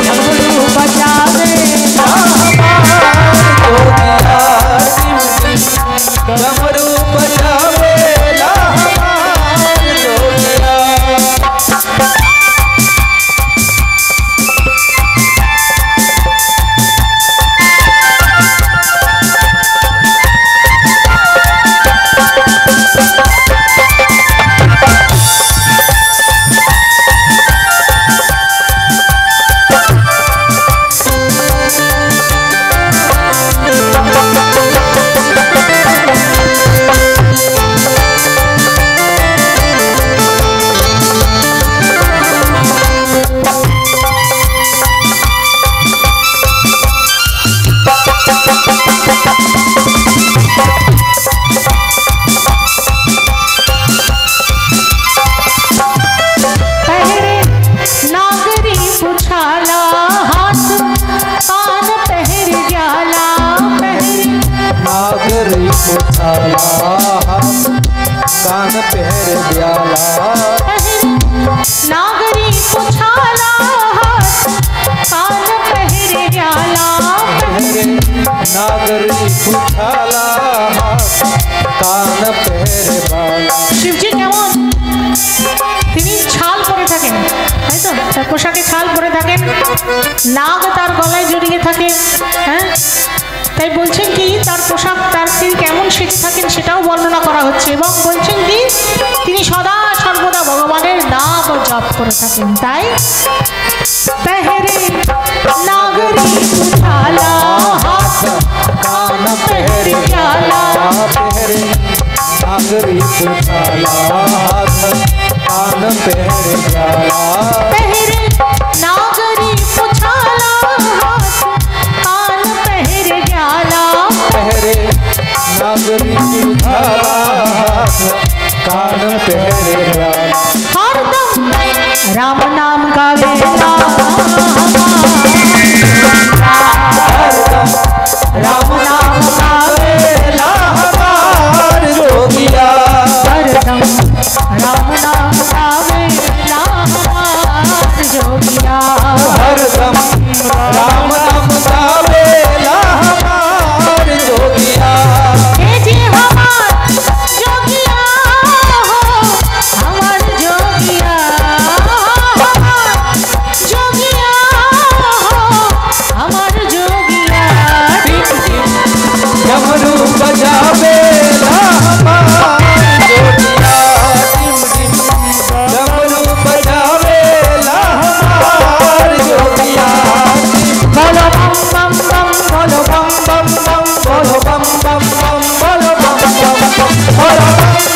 डमरू बजावे डमरू बजावेला हमार जोगिया। कान पहर ब्याला, नागरी पुछाला कान पहर ब्याला, नागरी पुछाला कान पहर ब्याला। শিবজি কেমন? তিনি ছাল পরে থাকেন, তাই তো? তার পোশাকে ছাল পরে থাকেন, নাগ তার গলায় জড়িয়ে থাকে। হ্যাঁ, তাই বলছেন কি তার পোশাক তার তিনি কেমন সেজে থাকেন সেটাও বর্ণনা করা হচ্ছে। এবং বলছেন কি তিনি সদা সর্বদা ভগবানের নাম জপ করে থাকেন। তাই পেহরে নাগরি উঠালা হাত কান পেহরে জালা, पहरे नागरी पुछाला हाथ कान पहर ब्याला, पेहरे नागरी पुछाला हाथ कान पेहरे जाला, पहरे नागरी पुछाला हाथ कान पहर ब्याला। हरदम राम नाम का वेला राम नाम का वेला हमार जोगिया, हरदम राम नाम का वेला हमार जोगिया, हरदम राम नाम का वेला हमार जोगिया। हे जी हमार जोगिया हो हमार जोगिया, हमार जोगिया हो हमार जोगिया, डमरू बजावेला हमार जोगिया, टिम टिम डमरू बजावेला हमार जोगिया। बोलो बम बम बम, बोलो बम बम बम, बोलो बम बम बम, बोलो बम बम बम, बोलो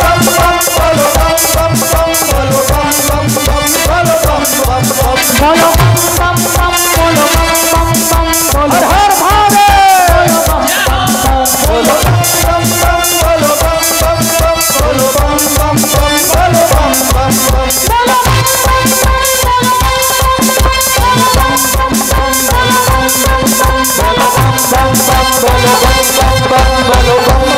बम बम बोलो बम बम बम, बोलो बम बम बम, बोलो बम बम बम। बोलो बम बम बम, बोलो बम बम बम, बोलो हर महादेव बोलो बम बम बम, बोलो बम बम बम, बोलो बम बम बम, बोलो बम बम बम, बोलो बम बम बम, बोलो बम बम बम, बोलो बम बम बम, बोलो बम बम बम, बोलो बम बम बम, बोलो बम बम बम, बोलो बम